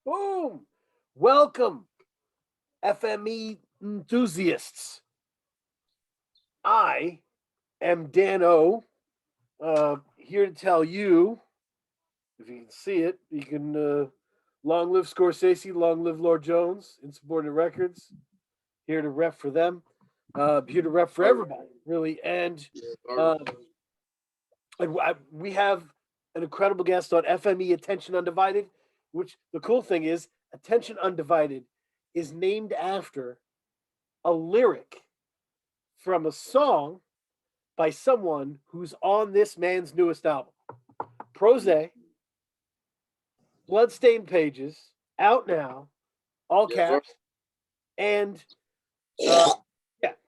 Boom! Welcome, FME enthusiasts. I am Dan O, here to tell you, if you can see it, you can long live Scorsese, long live Lord Jones, Insubordinate Records, here to rep for them, here to rep for everybody, really. And uh, we have an incredible guest on FME Attention Undivided, which the cool thing is, Attention Undivided is named after a lyric from a song by someone who's on this man's newest album. PRO ZAY, Bloodstained Pages, out now, all caps. And yeah,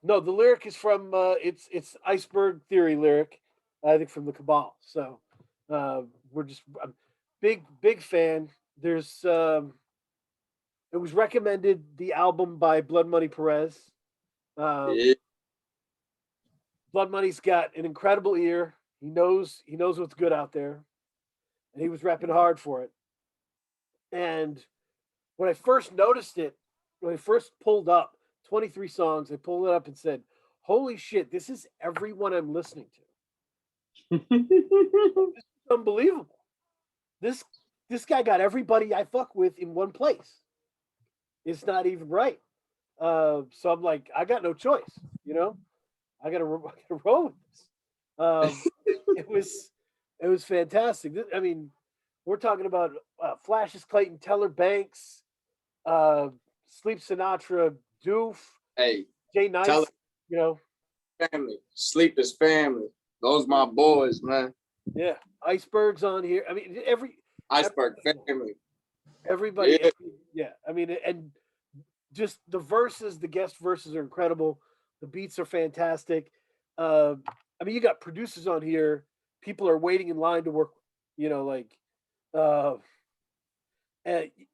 no, the lyric is from it's Iceberg Theory lyric, I think from the Cabal. So we're just I'm big fan. There's it was recommended the album by Blood Money Perez. Yeah. Blood Money's got an incredible ear. He knows what's good out there, and he was repping hard for it. And when I first noticed it, when I first pulled up 23 songs, I pulled it up and said, "Holy shit, this is everyone I'm listening to. This is unbelievable. This guy got everybody I fuck with in one place. It's not even right." So I'm like, I got no choice, you know. I gotta roll with this. It was fantastic. I mean, we're talking about Flashes Clayton, Teller Banks, Sleep Sinatra, Doof, Hey, Jay Nice. tell You know, family. Sleep is family. Those my boys, man. yeah, Iceberg's on here. I mean, Iceberg family. everybody. Yeah. Yeah, I mean, and just the verses, the guest verses are incredible. The beats are fantastic. I mean, you got producers on here. People are waiting in line to work. You know, like, uh,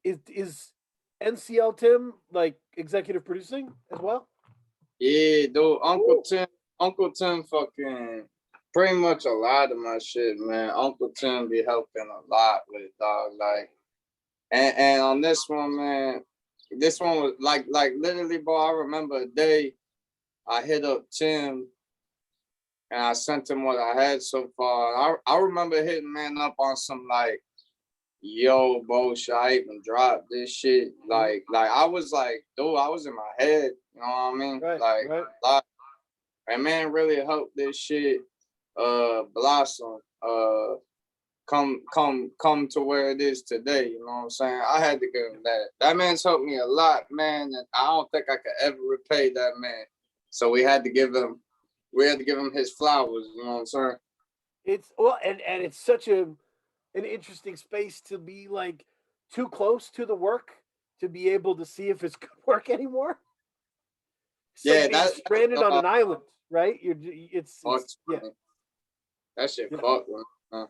is NCL Tim like executive producing as well? Yeah, dude. Uncle Tim fucking pretty much a lot of my shit, man. Uncle Tim be helping a lot with dog. Like and on this one, man, this one was like literally, bro, I remember a day I hit up Tim and I sent him what I had so far. I remember hitting man up on some like, yo, bro, should I even drop this shit? Like I was like, dude, I was in my head, you know what I mean? Right, Like, right. and man really helped this shit blossom, come to where it is today, you know what I'm saying? I had to give him that. That man's helped me a lot, man, and I don't think I could ever repay that man. So we had to give him his flowers, you know what I'm saying? It's well, and it's such an interesting space to be like too close to the work to be able to see if it's good work anymore. So Yeah, you're stranded on an island, right? It's yeah. That shit You know, fucked, man. you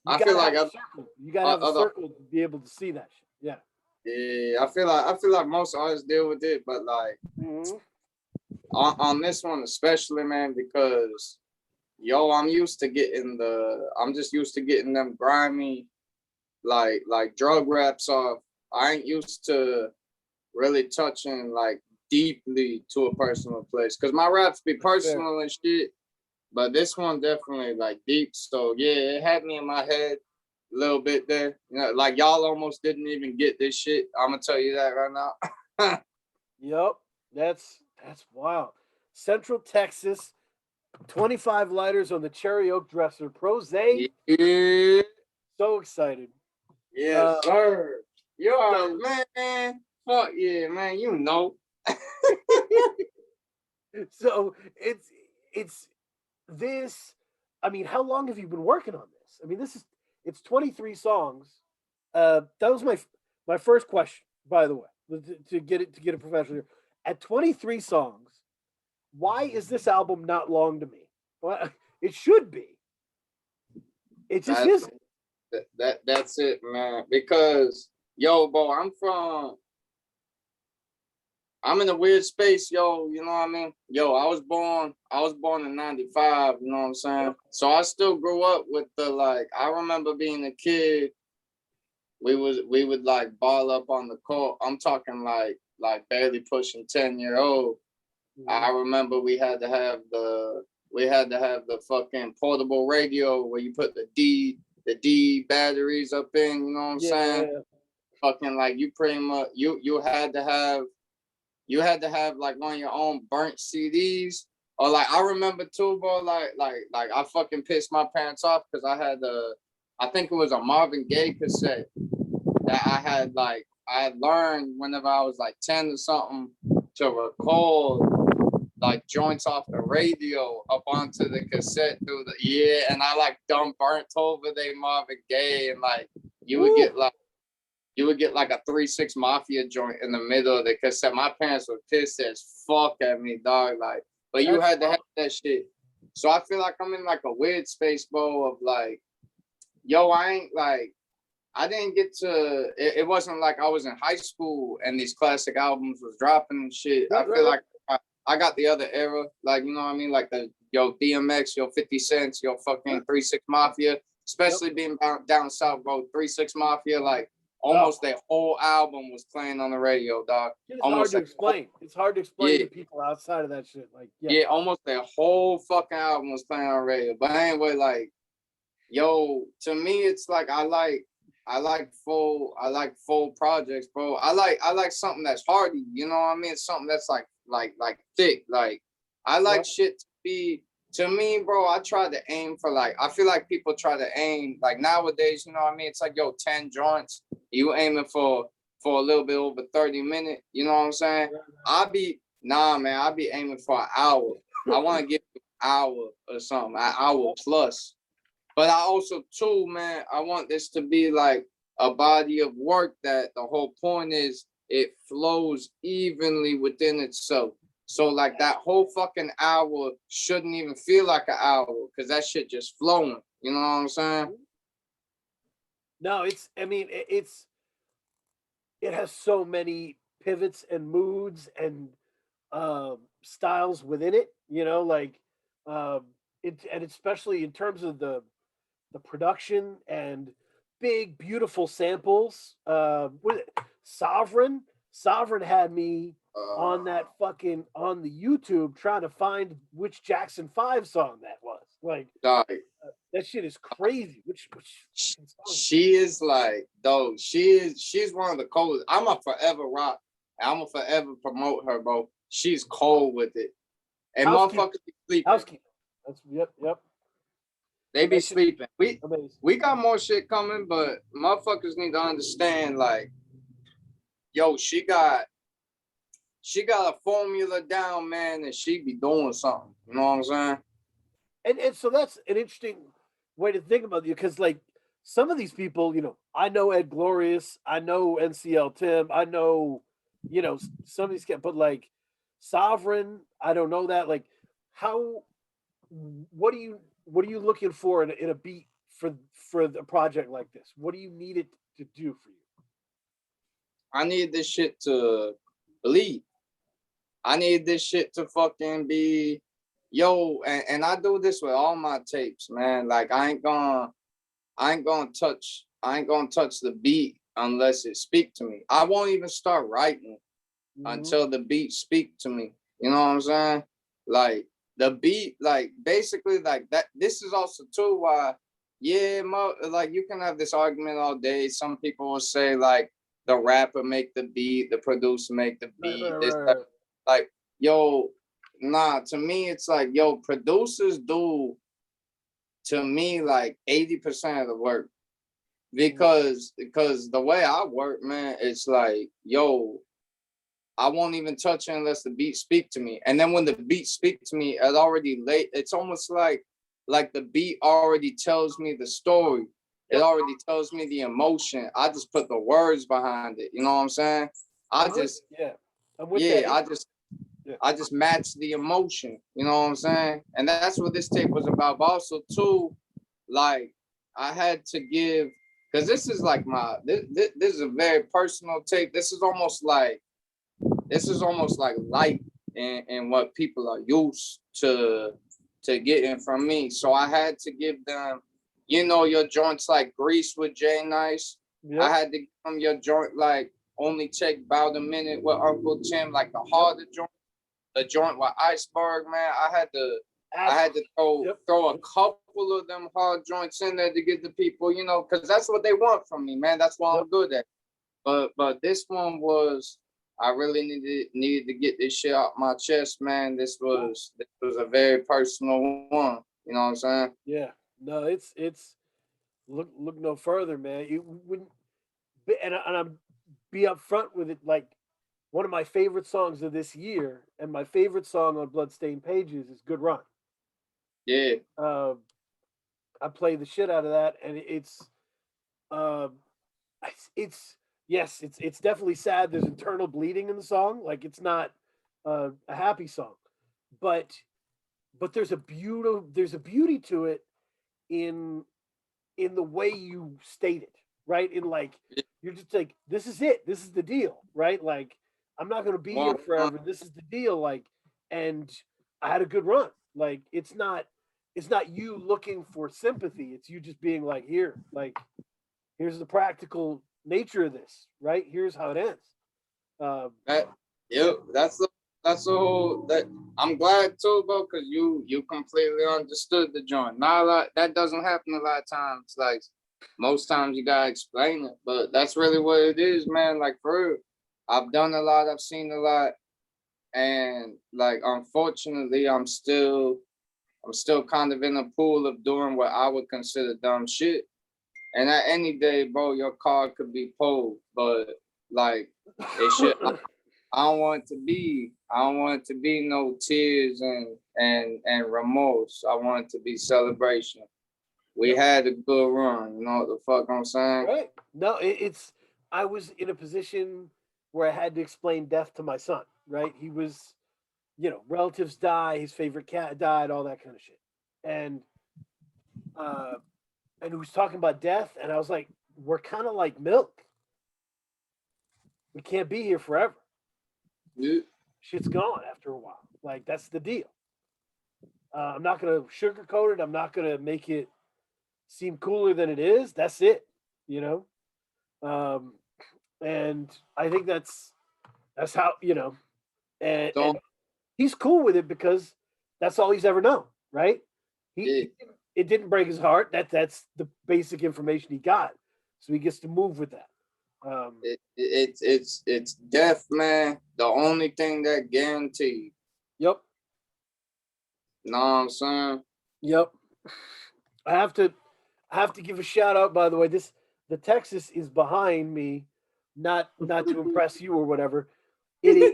I gotta feel like have a circle. You gotta have a circle to be able to see that shit. Yeah. Yeah, I feel like most artists deal with it, but like on this one especially, man, because yo, I'm just used to getting them grimy, like drug raps off. I ain't used to really touching like deeply to a personal place, because my raps be personal and shit, but this one definitely like deep. So yeah, it had me in my head a little bit there. You know, like y'all almost didn't even get this shit. I'm gonna tell you that right now. Yep. That's wild. Central Texas, 25 lighters on the cherry oak dresser. PRO ZAY. Yeah. So excited. Yes, sir. You are, man. Fuck yeah, man. You know. So it's this. I mean, how long have you been working on this? I mean, it's 23 songs. That was my first question, by the way, to get a professional here. At 23 songs, why is this album not long to me? Well, it should be. It just isn't. That's it, man. Because yo, bro, I'm in a weird space, yo. You know what I mean? Yo, I was born in '95. You know what I'm saying? So I still grew up with the like. I remember being a kid we would like ball up on the court. I'm talking like barely pushing 10-year-old. I remember we had to have the fucking portable radio where you put the D batteries up in, you know what I'm saying? Yeah. Fucking like you pretty much you had to have like one of your own burnt CDs. Or like I remember too, bro, like I fucking pissed my parents off because I think it was a Marvin Gaye cassette that I had learned whenever I was like 10 or something to record like joints off the radio up onto the cassette through the and I like dumb burnt over they Marvin Gaye and like you would get like a 3-6 Mafia joint in the middle of the cassette. My parents were pissed as fuck at me, dog. Like, but you had to have that shit. So I feel like I'm in like a weird space, bro, of like, yo, I didn't get to, it wasn't like I was in high school and these classic albums was dropping and shit. I feel like I got the other era, like, you know what I mean? Like yo, DMX, yo, 50 Cents, yo, fucking 3-6 Mafia, especially being down south, bro, 3-6 Mafia, like, almost their whole album was playing on the radio, dog. It's almost hard to explain. It's hard to explain to people outside of that shit. Like, almost their whole fucking album was playing on radio. But anyway, like, yo, to me, it's like I like full projects, bro. I like something that's hardy. You know what I mean? Something that's like thick. Like I like shit to be. To me, bro, I try to aim for like, I feel like people try to aim like nowadays, you know what I mean? It's like, yo, 10 joints, you aiming for a little bit over 30 minutes, you know what I'm saying? I be aiming for an hour. I want to get an hour or something, an hour plus. But I also too, man, I want this to be like a body of work that the whole point is it flows evenly within itself. So like that whole fucking hour shouldn't even feel like an hour because that shit just flowing. You know what I'm saying? No, it has so many pivots and moods and styles within it, you know, like and especially in terms of the production and big beautiful samples. Sovereign had me on that fucking on the YouTube trying to find which Jackson 5 song that was. Like that shit is crazy. Which she is like, though, she's one of the coldest. I'm a forever rock. I'm a forever promote her, bro. She's cold with it. And motherfuckers be sleeping. Housekeeping. That's yep. They be sleeping. We got more shit coming, but motherfuckers need to understand, like, yo, she got a formula down, man, and she be doing something. You know what I'm saying? And so that's an interesting way to think about you, because like some of these people, you know, I know Ed Glorious, I know NCL Tim, I know, you know, some of these guys, but like Sovereign, I don't know that. Like, what are you looking for in a beat for a project like this? What do you need it to do for you? I need this shit to bleed. I need this shit to fucking be, yo, and I do this with all my tapes, man. Like I ain't gonna touch the beat unless it speak to me. I won't even start writing until the beat speak to me. You know what I'm saying? Like the beat, like basically like that. This is also too why, like you can have this argument all day. Some people will say like the rapper make the beat, the producer make the beat. Right. Like, yo, nah, to me, it's like, yo, producers do, to me, like 80% of the work. Because the way I work, man, it's like, yo, I won't even touch it unless the beat speak to me. And then when the beat speak to me, it's already late. It's almost like the beat already tells me the story. It already tells me the emotion. I just put the words behind it. You know what I'm saying? I just match the emotion. You know what I'm saying? And that's what this tape was about. But also too, like I had to give, because this is like this is a very personal tape. This is almost like light in what people are used to getting from me. So I had to give them, you know, your joints like Grease with Jay Nice. Yep. I had to give him your joint like only take about a minute with Uncle Tim, like the harder joint, the joint with Iceberg, man. I had to throw a couple of them hard joints in there to get the people, you know, because that's what they want from me, man. That's what I'm good at. But this one was, I really needed to get this shit off my chest, man. This was a very personal one. You know what I'm saying? Yeah. No, it's look no further, man. You wouldn't, and I'm be upfront with it. Like one of my favorite songs of this year, and my favorite song on Bloodstained Pages is "Good Run." Yeah. Uh, I play the shit out of that, and um, it's yes, it's definitely sad. There's internal bleeding in the song. Like it's not a happy song, but there's a beauty to it in the way you state it, right? In like you're just like, this is it, this is the deal, right? Like I'm not gonna be here forever. This is the deal, like, and I had a good run. Like it's not you looking for sympathy. It's you just being like, here, like here's the practical nature of this, right? Here's how it ends. That, yep, that's the whole that I'm glad too, bro, because you completely understood the joint. Not a lot that doesn't happen a lot of times. Like most times you gotta explain it, but that's really what it is, man. Like for real. I've done a lot, I've seen a lot, and like unfortunately I'm still kind of in a pool of doing what I would consider dumb shit. And at any day, bro, your card could be pulled, but like it should. I don't want it to be no tears and remorse. I want it to be celebration. We had a good run. You know what the fuck I'm saying? Right. No, it's I was in a position where I had to explain death to my son, right? He was, relatives die, his favorite cat died, all that kind of shit. And uh and he was talking about death, and I was like, we're kind of like milk. We can't be here forever. Yeah. Shit's gone after a while. Like that's the deal. I'm not gonna sugarcoat it. I'm not gonna make it seem cooler than it is. That's it. You know. Um, and I think that's how and Don't. he's cool with it because that's all he's ever known, right? Yeah. It didn't break his heart. That's the basic information he got, so he gets to move with that. It's death, man. The only thing that guaranteed. Yep, Know what I'm saying? yep. I have to give a shout out. By the way, the Texas is behind me, not to impress you or whatever. It is.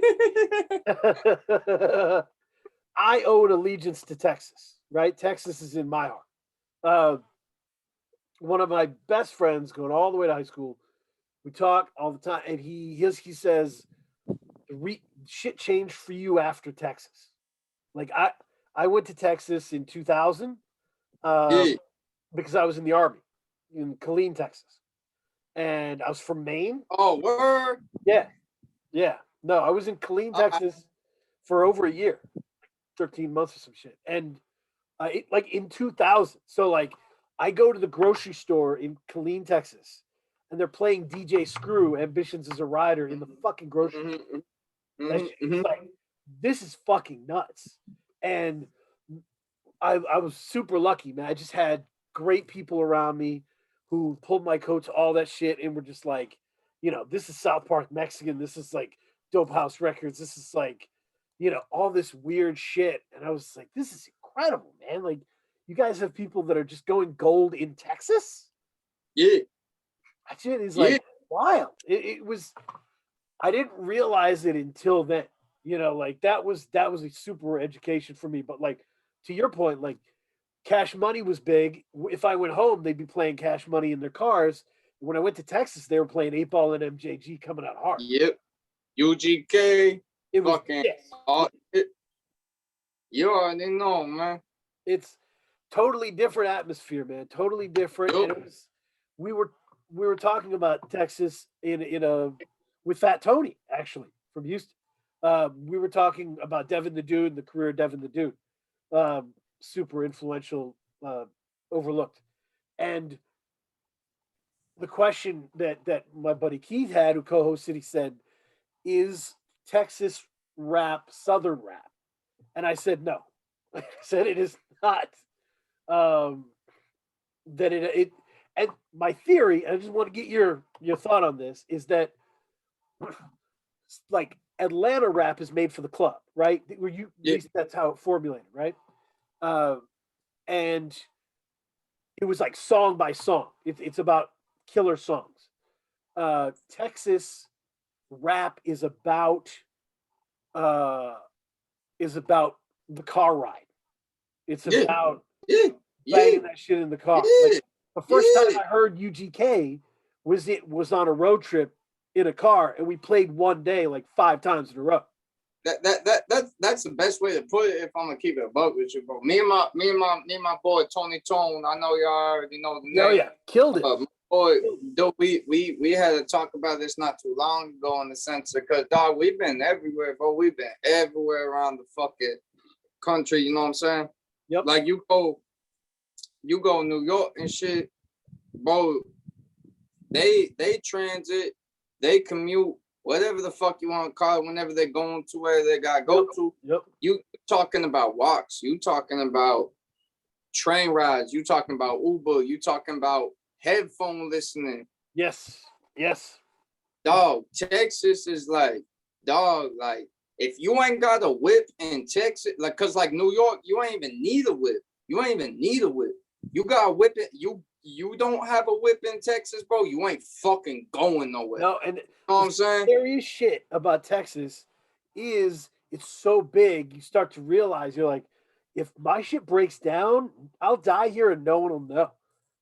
I owe an allegiance to Texas, right? Texas is in my heart. Uh, one of my best friends, going all the way to high school, we talk all the time, and he says, "Shit changed for you after Texas." Like I went to Texas in 2000 Yeah. because I was in the army in Killeen, Texas, and I was from Maine. Oh, word. Yeah, yeah. No, I was in Killeen, Texas for over a year, 13 months or some shit, and like in 2000. So like I go to the grocery store in Killeen, Texas, and they're playing DJ Screw "Ambitions as a Rider" in the fucking grocery store. That shit is like, this is fucking nuts. And I was super lucky, man. I just had great people around me who pulled my coats, all that shit, and were just like, this is South Park Mexican. This is like Dope House Records. This is like, all this weird shit. And I was like, this is incredible, man. Like, you guys have people that are just going gold in Texas. Yeah. That shit is like wild. It was. I didn't realize it until then. Like that was a super education for me. But like to your point, like Cash Money was big. If I went home, they'd be playing Cash Money in their cars. When I went to Texas, they were playing 8 Ball and MJG coming out hard. Yep. UGK. It was Fucking. You already know, man. It's totally different atmosphere, man. Totally different. Yep. And we were talking about Texas with Fat Tony, actually, from Houston. We were talking about Devin the Dude and the career of Devin the Dude. Super influential, overlooked. And the question that my buddy Keith had, who co-hosted, he said, "Is Texas rap Southern rap?" And I said, "No." I said it is not. Um, that it and my theory, I just want to get your thought on this, is that like Atlanta rap is made for the club, right? Where you at Yeah, least that's how it formulated, right? Uh, and it was like song by song. It's about killer songs. Texas rap uh, is about the car ride. It's yeah, about yeah, yeah, banging that shit in the car. Like yeah, the first time yeah. I heard UGK was on a road trip in a car, and we played one day like 5 times in a row. That's the best way to put it. If I'm gonna keep it a buck with you, bro. Me and my boy Tony Tone. I know y'all already know the Oh name. yeah, killed it. My boy, though we had to talk about this not too long ago in the sense because dog, we've been everywhere, bro. We've been everywhere around the fucking country. You know what I'm saying? Yep. Like you go New York and shit, bro. They transit, they commute, whatever the fuck you want to call it, whenever they're going to where they gotta go to. Yep. You talking about walks, you talking about train rides, you talking about Uber, you talking about headphone listening. Yes. Yes. Dog, Texas is like, dog, like if you ain't got a whip in Texas, like cause like New York, you ain't even need a whip. You ain't even need a whip. You got a whip it, you don't have a whip in Texas, bro. You ain't fucking going nowhere. No, and You know what I'm saying? scariest shit about Texas is it's so big. You start to realize you're like, if my shit breaks down, I'll die here and no one will know.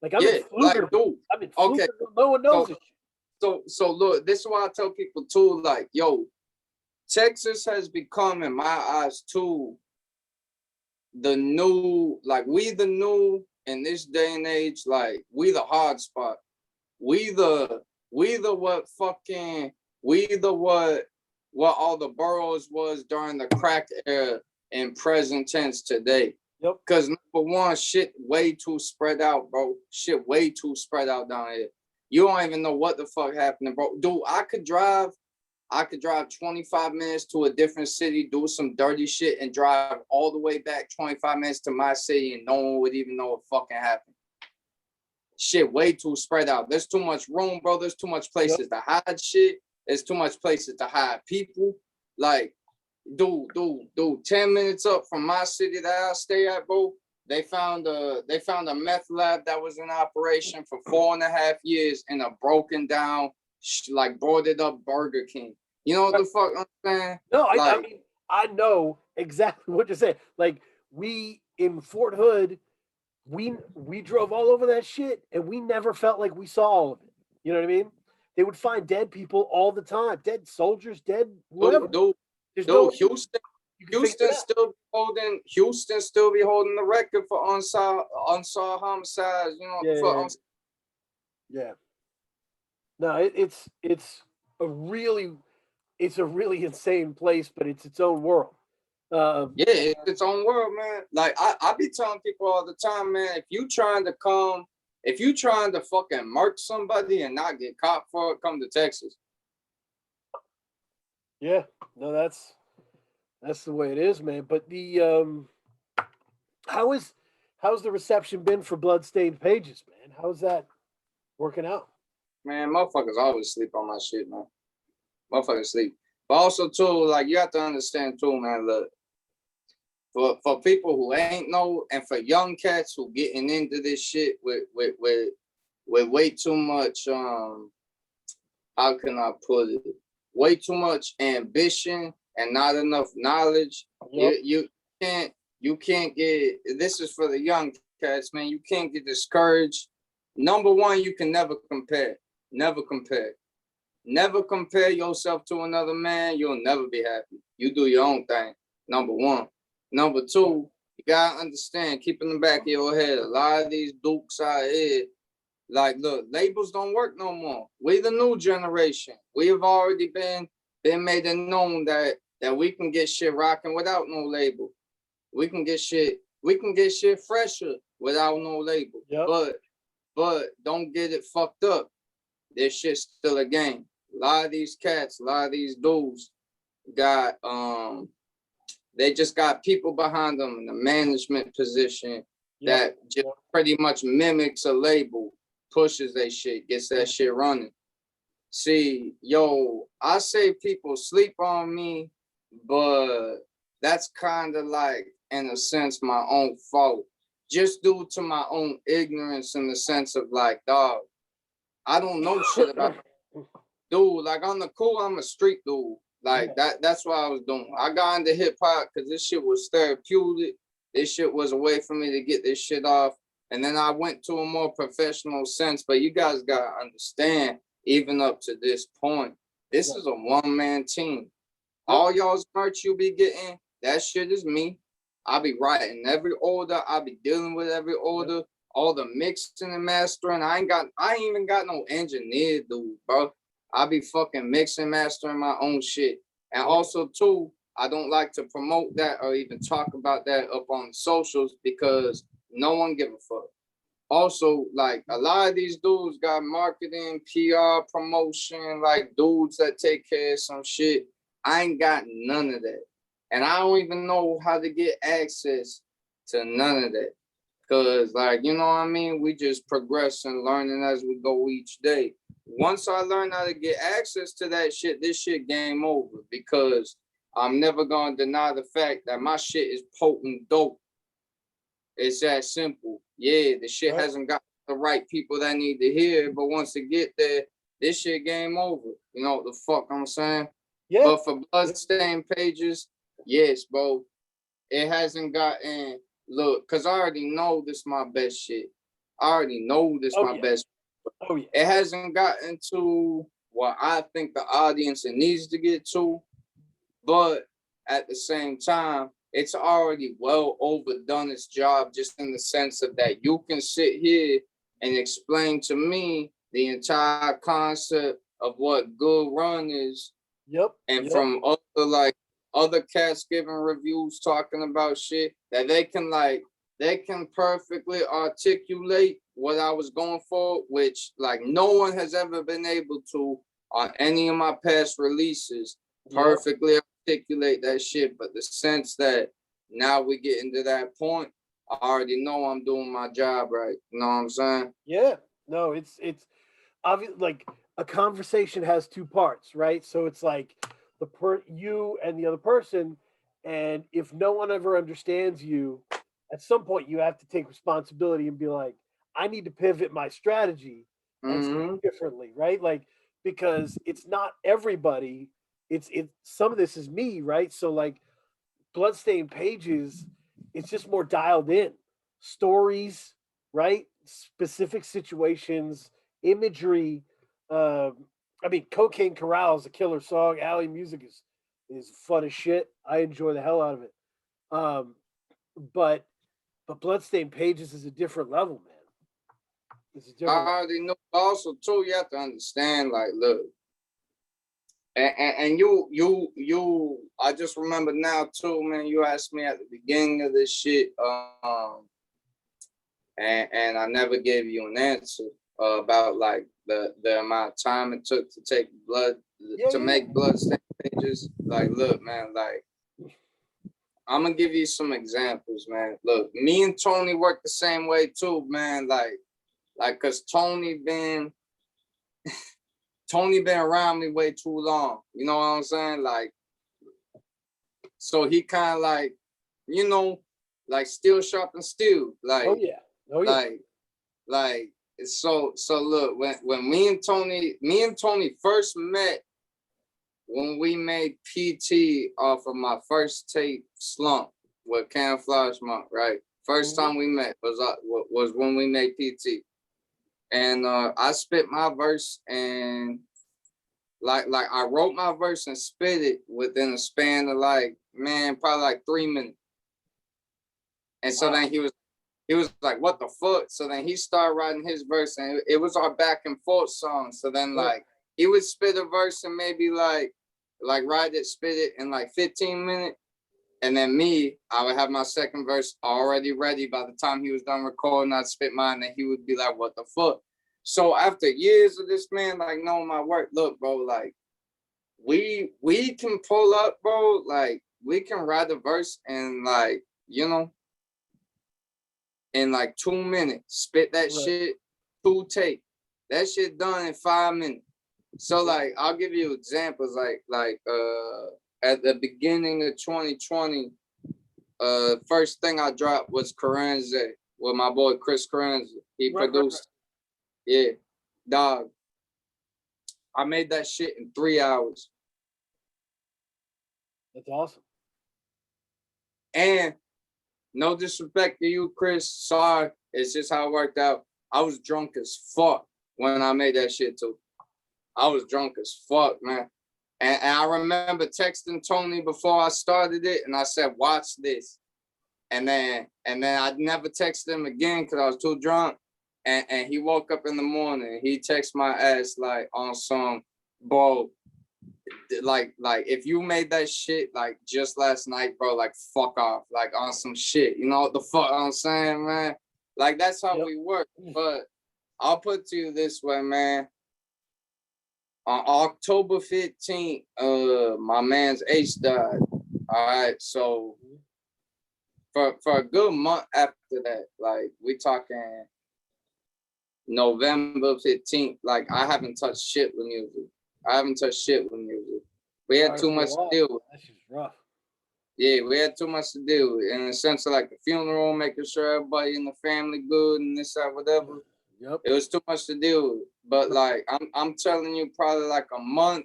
Like I'm in Yeah, like Pflugerville. dude. I'm in Okay, Pflugerville. No one knows so this shit. so look, this is why I tell people too, like, yo, Texas has become in my eyes too the new, like we the new in this day and age, like we the hard spot. We the what fucking we the what all the boroughs was during the crack era in present tense today. Yep. Cause number one, shit way too spread out, bro. Shit way too spread out down here. You don't even know what the fuck happening, bro. Dude, I could drive 25 minutes to a different city, do some dirty shit, and drive all the way back 25 minutes to my city, and no one would even know what fucking happened. Shit, way too spread out. There's too much room, bro. There's too much places to hide shit. There's too much places to hide people. Like, dude, 10 minutes up from my city that I stay at, bro. They found a meth lab that was in operation for 4.5 years in a broken down, like boarded up Burger King. You know what the fuck I'm saying? No, I Like, mean I know exactly what you're saying. Like we in Fort Hood, we drove all over that shit and we never felt like we saw all of it. You know what I mean? They would find dead people all the time, dead soldiers, dead whatever. There's no way Houston, you can figure it out. Houston still be holding the record for unsolved homicides. You know what the fuck? Yeah. No, it's a really insane place, but it's its own world. Yeah, it's its own world, man. Like I be telling people all the time, man, if you trying to fucking murk somebody and not get caught for it, come to Texas. Yeah, no, that's the way it is, man. But how is how's the reception been for Bloodstained Pages, man? How's that working out? Man, motherfuckers always sleep on my shit, man. Motherfuckers sleep. But also too, like you have to understand too, man, look. For people who ain't know, and for young cats who getting into this shit with way too much how can I put it? Way too much ambition and not enough knowledge. Yep. You can't get, this is for the young cats, man. You can't get discouraged. Number one, you can never compare. Never compare. Never compare yourself to another man. You'll never be happy. You do your own thing. Number one. Number two, you gotta understand, keep in the back of your head, a lot of these dukes out here, like, look, labels don't work no more. We the new generation. We have already been made it known that we can get shit rocking without no label. We can get shit fresher without no label. Yep. But don't get it fucked up. this shit's still a game. A lot of these cats, a lot of these dudes got they just got people behind them in the management position that just pretty much mimics a label, pushes that shit, gets that shit running. See, yo, I say people sleep on me, but that's kind of like, in a sense, my own fault. Just due to my own ignorance in the sense of like, dog, I don't know shit about dude. Like on the cool, I'm a street dude. Like that's what I was doing. I got into hip hop because this shit was therapeutic. This shit was a way for me to get this shit off. And then I went to a more professional sense. But you guys gotta understand, even up to this point, this is a one-man team. All y'all's merch you be getting, that shit is me. I be writing every order. I be dealing with every order. All the mixing and mastering. I ain't even got no engineer, dude, bro. I be fucking mixing, mastering my own shit. And also, too, I don't like to promote that or even talk about that up on socials because no one give a fuck. Also, like, a lot of these dudes got marketing, PR, promotion, like dudes that take care of some shit. I ain't got none of that. And I don't even know how to get access to none of that. Cause like, you know what I mean? We just progress and learning as we go each day. Once I learn how to get access to that shit, this shit game over because I'm never gonna deny the fact that my shit is potent dope. It's that simple. Yeah, the shit hasn't got the right people that need to hear it, but once it get there, this shit game over. You know what the fuck I'm saying? Yeah. But for Bloodstained Pages, yes, bro. It hasn't gotten, look, because I already know this my best shit. I already know this my best. Oh, yeah. It hasn't gotten to what I think the audience it needs to get to, but at the same time, it's already well overdone its job just in the sense of that you can sit here and explain to me the entire concept of what good run is. And from other cats giving reviews talking about shit that they can perfectly articulate what I was going for, which like no one has ever been able to on any of my past releases perfectly articulate that shit. But the sense that now we get into that point, I already know I'm doing my job right. You know what I'm saying? Yeah. No, it's obvious. Like a conversation has two parts, right? So it's like you and the other person, and if no one ever understands you, at some point you have to take responsibility and be like, I need to pivot my strategy and speak differently, right? Like because it's not everybody. It's some of this is me, right? So like Bloodstained Pages, it's just more dialed in. Stories, right? Specific situations, imagery. I mean, Cocaine Corral is a killer song. Alley music is fun as shit. I enjoy the hell out of it. But Bloodstained Pages is a different level, man. It's a different. I already know. Also, too, you have to understand. Like, look, and you. I just remember now too, man. You asked me at the beginning of this shit, and I never gave you an answer about like the amount of time it took to take blood to make Bloodstained Pages. Like, look, man, like I'm gonna give you some examples, man. Look, me and Tony work the same way too, man. Like, cause Tony been around me way too long. You know what I'm saying? Like, so he kind of like, you know, like steel sharpen steel. Like, oh yeah. Like, so look, when me and Tony first met, when we made PT off of my first tape, Slump, with Camouflage Monk, right? First time we met was when we made PT. And I spit my verse and like I wrote my verse and spit it within a span of like, man, probably like 3 minutes. And so then he was like, what the fuck? So then he started writing his verse and it was our back and forth song. So then like he would spit a verse and maybe like write it, spit it in like 15 minutes. And then me, I would have my second verse already ready by the time he was done recording. I'd spit mine and he would be like, what the fuck? So after years of this man, like, knowing my work, look, bro, like, we can pull up, bro, like, we can write a verse and, like, you know, in like 2 minutes, spit that shit, 2 take. That shit done in 5 minutes. So like, I'll give you examples, like at the beginning of 2020, first thing I dropped was PRO ZAY with my boy Chris Karenza. He produced. Yeah, dog. I made that shit in 3 hours. That's awesome. And no disrespect to you, Chris. Sorry, it's just how it worked out. I was drunk as fuck when I made that shit too. I was drunk as fuck, man. And I remember texting Tony before I started it, and I said, "Watch this." And then I never texted him again because I was too drunk. And he woke up in the morning. He texted my ass like on some, bro, like if you made that shit like just last night, bro, like fuck off, like on some shit. You know what the fuck I'm saying, man? Like that's how we work. But I'll put it to you this way, man. On October 15th, my man's Ace died. All right, so for a good month after that, like we talking November 15th, like I haven't touched shit with music. We had too much to deal with. That's just rough. Yeah, we had too much to deal with in the sense of like the funeral, making sure everybody in the family good and this, that, whatever. Yep. It was too much to deal with. But like I'm telling you, probably like a month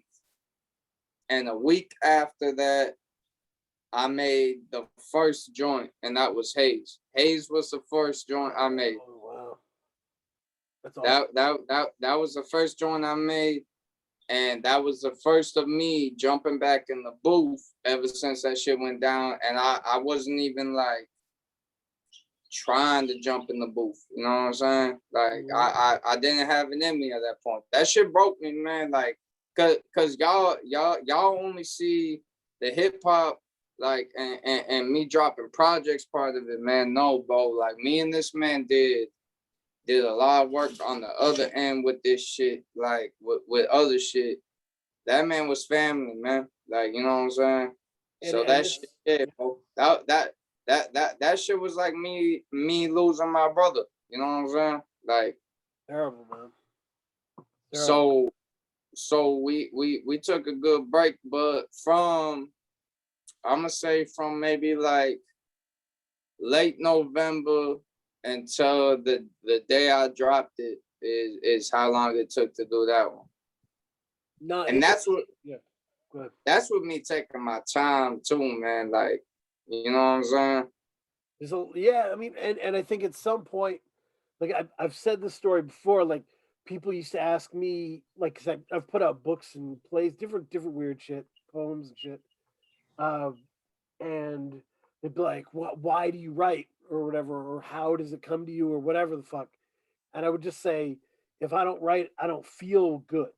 and a week after that, I made the first joint, and that was Haze. Haze was the first joint I made. Oh, wow. That's awesome. That was the first joint I made, and that was the first of me jumping back in the booth ever since that shit went down. And I wasn't even like trying to jump in the booth, you know what I'm saying? Like I didn't have it in me at that point. That shit broke me, man. Like cause y'all only see the hip hop, like and me dropping projects part of it, man. No, bro, like me and this man did a lot of work on the other end with this shit, like with other shit. That man was family, man. Like, you know what I'm saying? So that shit, yeah, bro. That shit was like me losing my brother. You know what I'm saying? Like terrible, man. Terrible. So we took a good break, but I'm gonna say from maybe like late November until the day I dropped it is how long it took to do that one. No, and that's what go ahead. That's with me taking my time too, man. Like, you know what I'm saying? Yeah, I mean, and I think at some point, like I've said this story before, like people used to ask me, like, cause I've put out books and plays, different weird shit, poems and shit, and they'd be like, why do you write or whatever, or how does it come to you or whatever the fuck, and I would just say, if I don't write, I don't feel good.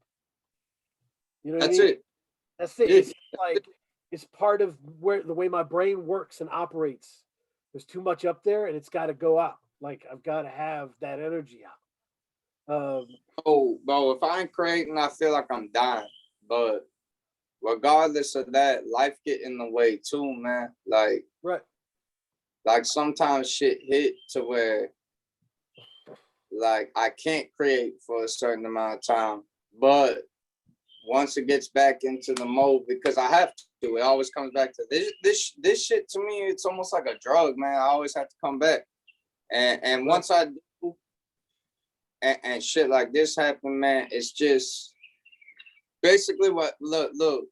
You know what I mean? That's it. It's like it's part of the way my brain works and operates. There's too much up there, and it's got to go out. Like I've got to have that energy out. Oh, bro, if I ain't creating, I feel like I'm dying. But regardless of that, life get in the way too, man. Like, right. Like sometimes shit hit to where, like, I can't create for a certain amount of time, but once it gets back into the mode, because I have to, it always comes back to this shit. To me, it's almost like a drug, man. I always have to come back, and once I do, and shit like this happen, man, it's just basically what. Look,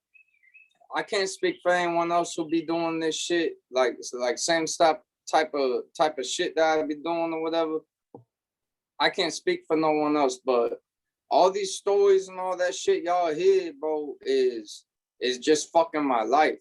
I can't speak for anyone else who be doing this shit, like same type of shit that I be doing or whatever. I can't speak for no one else, but all these stories and all that shit y'all hear, bro, is just fucking my life.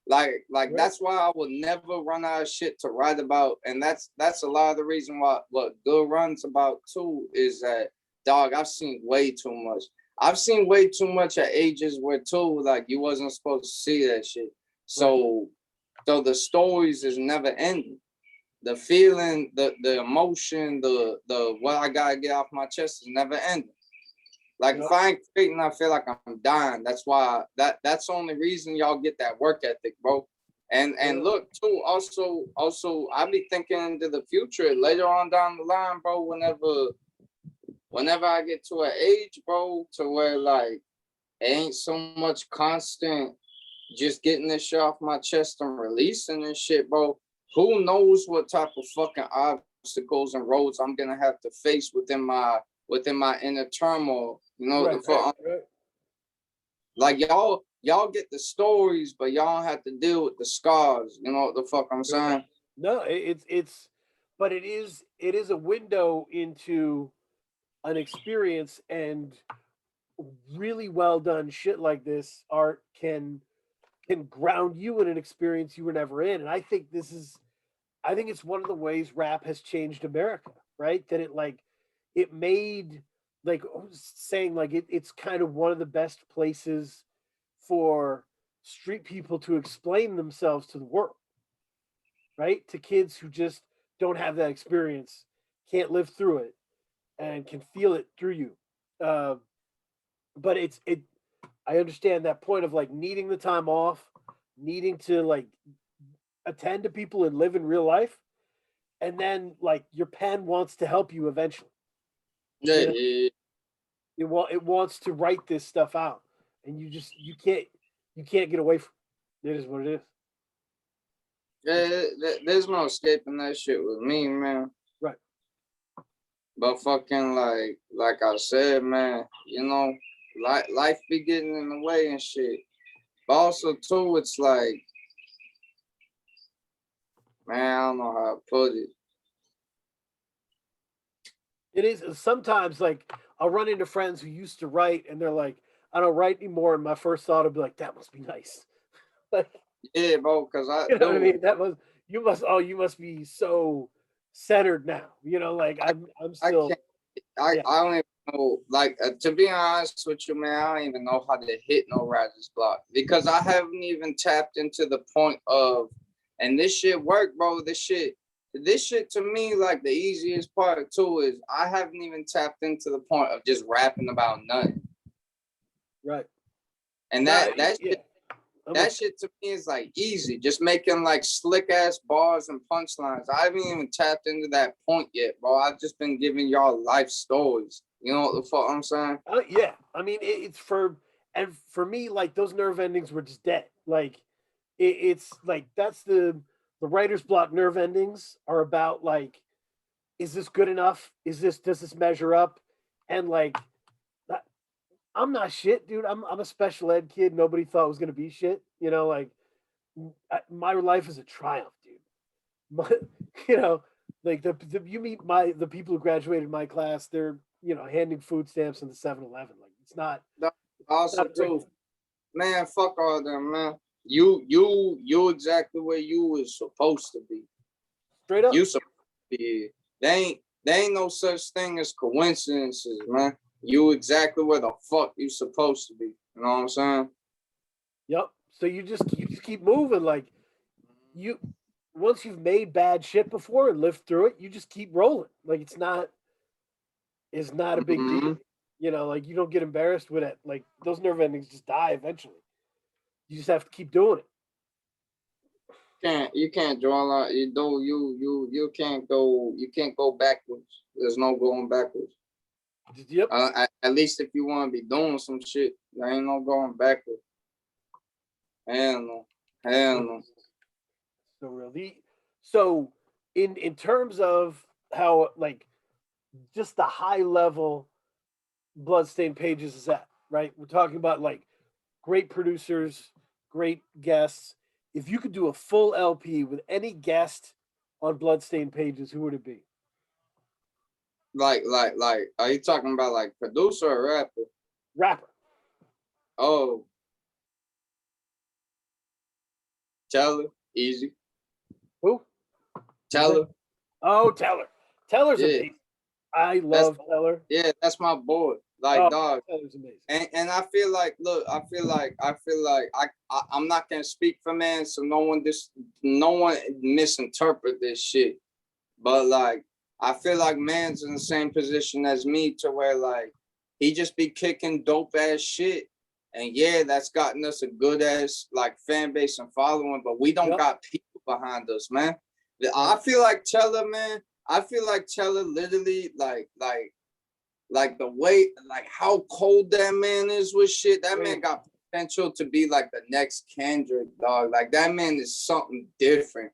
Like right. That's why I will never run out of shit to write about. And that's a lot of the reason why what Good Run's about too, is that, dog, I've seen way too much. I've seen way too much at ages where too, like, you wasn't supposed to see that shit. So the stories is never ending. the feeling, the emotion, the what I gotta get off my chest is never ending. Like if I ain't creating, I feel like I'm dying. That's why that's the only reason y'all get that work ethic, bro. And look too, also I be thinking into the future later on down the line, bro, whenever I get to an age, bro, to where like it ain't so much constant just getting this shit off my chest and releasing this shit, bro. Who knows what type of fucking obstacles and roads I'm gonna have to face within my inner turmoil. You know, right. like y'all get the stories, but y'all don't have to deal with the scars. You know what the fuck I'm saying? No, but it is a window into an experience, and really well done shit like this art can ground you in an experience you were never in. And I think it's one of the ways rap has changed America, right? That it made, like saying, like it's kind of one of the best places for street people to explain themselves to the world, right? To kids who just don't have that experience, can't live through it, and can feel it through you. Uh, but I understand that point of like needing the time off, needing to like attend to people and live in real life, and then like your pen wants to help you eventually. Yeah, You know, yeah. it wants to write this stuff out, and you can't get away from it. It is what it is. Yeah, there's no escaping that shit with me, man. Right. But fucking like I said, man, you know, life be getting in the way and shit. But also too, it's like, man, I don't know how to put it. It is sometimes like I'll run into friends who used to write, and they're like, I don't write anymore. And my first thought would be like, that must be nice. Like, Yeah, bro, cause I you know what I do. mean? You must be so centered now. You know, like I'm I still, can't. I yeah. I don't even know. Like to be honest with you, man, I don't even know how to hit no writer's block because I haven't even tapped into the point of. And this shit work, bro. This shit to me, like the easiest part too is I haven't even tapped into the point of just rapping about nothing. Right. And No, yeah. that shit to me is like easy, just making like slick ass bars and punchlines. I haven't even tapped into that point yet, bro. I've just been giving y'all life stories. You know what the fuck I'm saying? Yeah. I mean, it's for me, like those nerve endings were just dead. Like it's like that's the writer's block nerve endings are about like, is this good enough? Does this measure up? And like, I'm not shit, dude. I'm a special ed kid. Nobody thought was gonna be shit. You know, like my life is a triumph, dude. My, you know, like you meet the people who graduated my class. They're handing food stamps in the 7-Eleven. Like it's Also not a great too, man, fuck all them, man. You exactly where you was supposed to be. straight up. You supposed to be. They ain't no such thing as coincidences, man. You exactly where the fuck you supposed to be. You know what I'm saying? Yep. So you just keep moving. Like you once you've made bad shit before and lived through it, you just keep rolling. Like it's not a big Mm-hmm. deal. You know, like you don't get embarrassed with it. Like those nerve endings just die eventually. You just have to keep doing it. You can't draw a lot. You can't go backwards. There's no going backwards. Yep. At least if you want to be doing some shit, there ain't no going backwards. Hell no. Hell no. So really, so in terms of how like just the high level Bloodstained Pages is at, right? We're talking about like great producers, great guests. If you could do a full LP with any guest on Bloodstained Pages, who would it be? Like, are you talking about like producer or rapper? Rapper. Oh, Teller, easy. Who? Teller, Oh, Teller. Teller's yeah, amazing. I that's love Teller. that's my boy. Like Oh, dog, Teller's amazing. and I feel like, look, I feel like I'm not gonna speak for man, so no one misinterpret this shit. But like, I feel like man's in the same position as me to where like he just be kicking dope ass shit. And yeah, that's gotten us a good ass like fan base and following, but we don't Yep. got people behind us, man. I feel like Teller, man. I feel like Teller literally like the way like how cold that man is with shit. That man got potential to be like the next Kendrick, dog. Like that man is something different.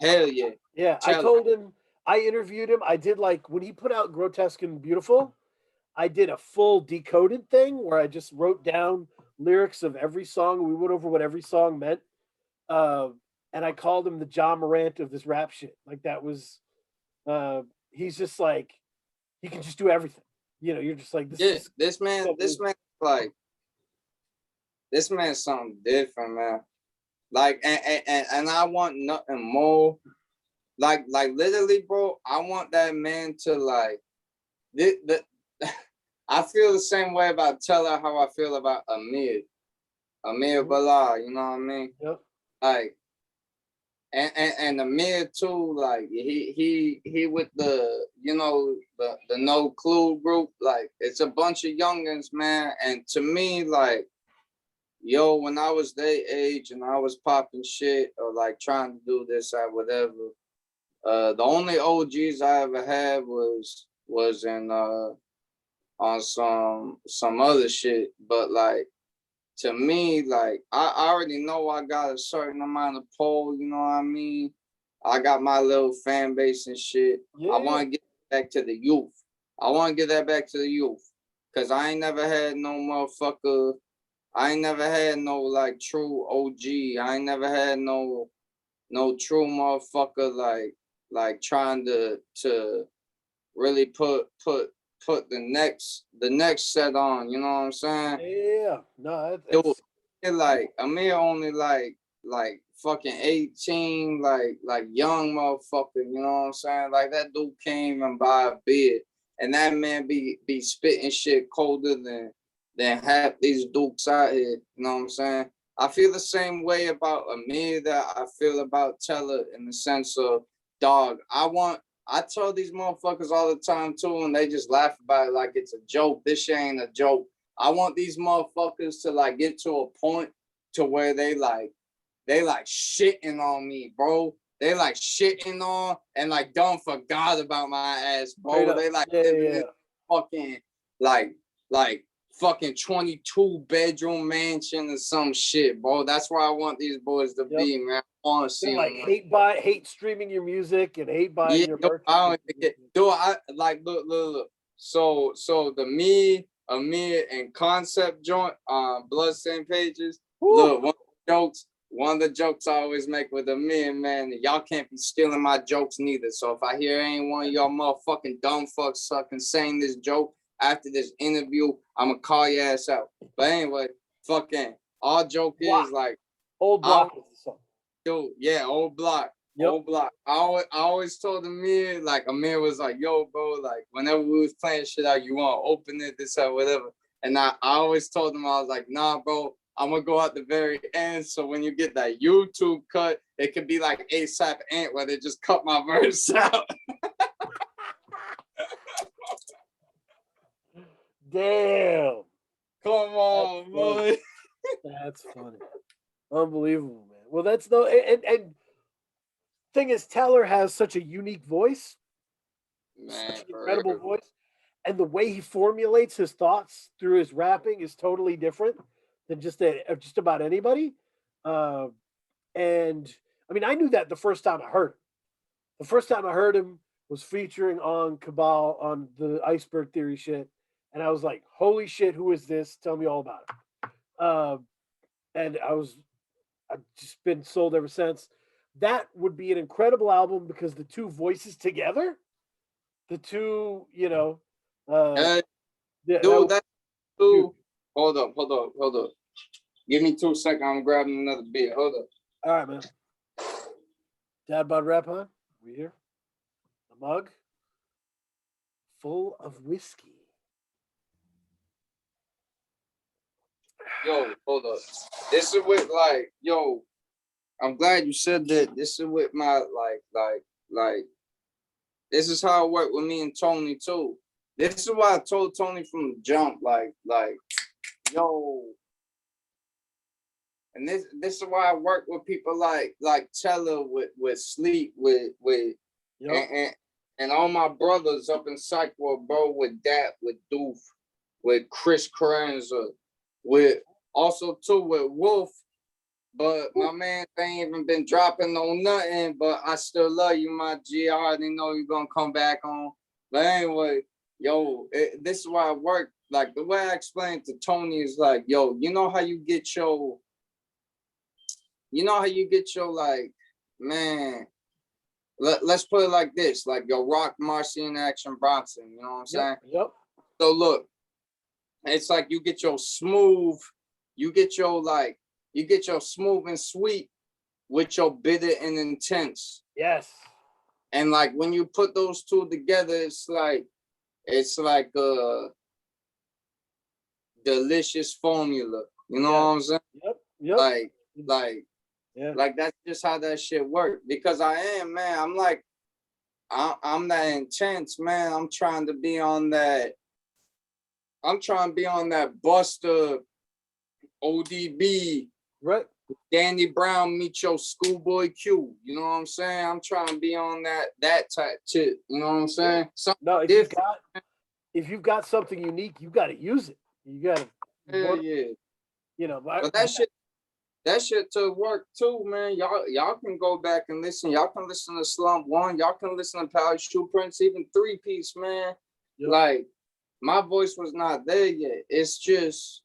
Hell yeah. Yeah, I told him, I interviewed him. I did like when he put out Grotesque and Beautiful, I did a full decoded thing where I just wrote down lyrics of every song. We went over what every song meant. And I called him the John Morant of this rap shit. Like that was, he's just like, he can just do everything. You know, you're just like, this man, like, this man's something different, man. Like, and I want nothing more. Like literally, bro, I want that man to like, I feel the same way about Teller how I feel about Amir Bala, you know what I mean? Yep. Like, and Amir too, like he with the, you know, the No Clue group, like it's a bunch of youngins, man. And to me, like, yo, when I was their age and I was popping shit or like trying to do this or whatever, the only OGs I ever had was in on some other shit, but like to me, like I already know I got a certain amount of pull, you know what I mean? I got my little fan base and shit. Yeah. I want to get back to the youth. I want to get that back to the youth. Cause I ain't never had no motherfucker. I ain't never had no like true OG. I ain't never had no true motherfucker like trying to really put the next set on, you know what I'm saying? Yeah, no, that's Like Amir only like fucking 18, like young motherfucker, you know what I'm saying? Like that dude came and buy a beer, and that man be spitting shit colder than half these dukes out here, you know what I'm saying? I feel the same way about Amir that I feel about Teller in the sense of, dog, I tell these motherfuckers all the time too, and they just laugh about it like it's a joke. This shit ain't a joke. I want these motherfuckers to like get to a point to where they like shitting on me, bro. They like shitting on and like don't forgot about my ass, bro. They like fucking like fucking 22 bedroom mansion or some shit, bro. That's where I want these boys to be, man. I want to see like them, hate streaming your music and hate buying your merch. I like look. So the me, Amir, and Concept joint, Bloodstained Pages. Woo. Look, one of the jokes I always make with Amir, man, y'all can't be stealing my jokes neither. So if I hear any one of y'all motherfucking dumb fucks fucking saying this joke after this interview, I'm gonna call your ass out. But anyway, fucking all joke is like Old Block is the song. Dude, yeah, Old Block. Yep. Old Block. I always told Amir, like Amir was like, yo, bro, like whenever we was playing shit out, you want to open it, this or whatever. And I always told him, I was like, nah, bro, I'm gonna go at the very end. So when you get that YouTube cut, it could be like ASAP Ant where they just cut my verse out. Damn. Come on, boy. That's funny. Unbelievable, man. Well, that's no and thing is, Teller has such a unique voice, such an incredible voice, and the way he formulates his thoughts through his rapping is totally different than just about anybody. And I mean, I knew that the first time I heard him. The first time I heard him was featuring on Cabal on the Iceberg Theory shit, and I was like, "Holy shit, who is this? Tell me all about it." And I've just been sold ever since. That would be an incredible album because the two voices together, the two, you know, dude, that's two. Hold up. Give me 2 seconds. I'm grabbing another beer. Hold up. All right, man. Dad Bod Rap, huh? We here? A mug full of whiskey. Yo, hold up. This is with like, yo, I'm glad you said that. This is with my like this is how it worked with me and Tony too. This is why I told Tony from the jump, like, yo, and this is why I work with people like Teller, with Sleep, with Yep. and all my brothers up in Psycho, bro, with Dat, with Doof, with Chris Carranza, with also too with Wolf. But my man, they ain't even been dropping no nothing. But I still love you, my G. I already know you're gonna come back on. But anyway, yo, this is why I work. Like the way I explained to Tony is like, yo, you know how you get your like, man. Let's put it like this, like your Rock, Marcy, and Action Bronson. You know what I'm saying? Yep. So look, it's like you get your smooth, you get your smooth and sweet with your bitter and intense. Yes. And like when you put those two together, it's like a delicious formula. You know what I'm saying? Yep. Like that's just how that shit works. Because I am, man. I'm like, I'm that intense, man. I'm trying to be on that Buster ODB. Right. Danny Brown meet your Schoolboy Q. You know what I'm saying? I'm trying to be on that type shit. You know what I'm saying? No, if you've got something unique, you got to use it. You got to. Yeah. You know, but that shit to work too, man. Y'all can go back and listen. Y'all can listen to Slump 1. Y'all can listen to Power Shoe Prince, even 3-piece, man. Yep. Like my voice was not there yet. It's just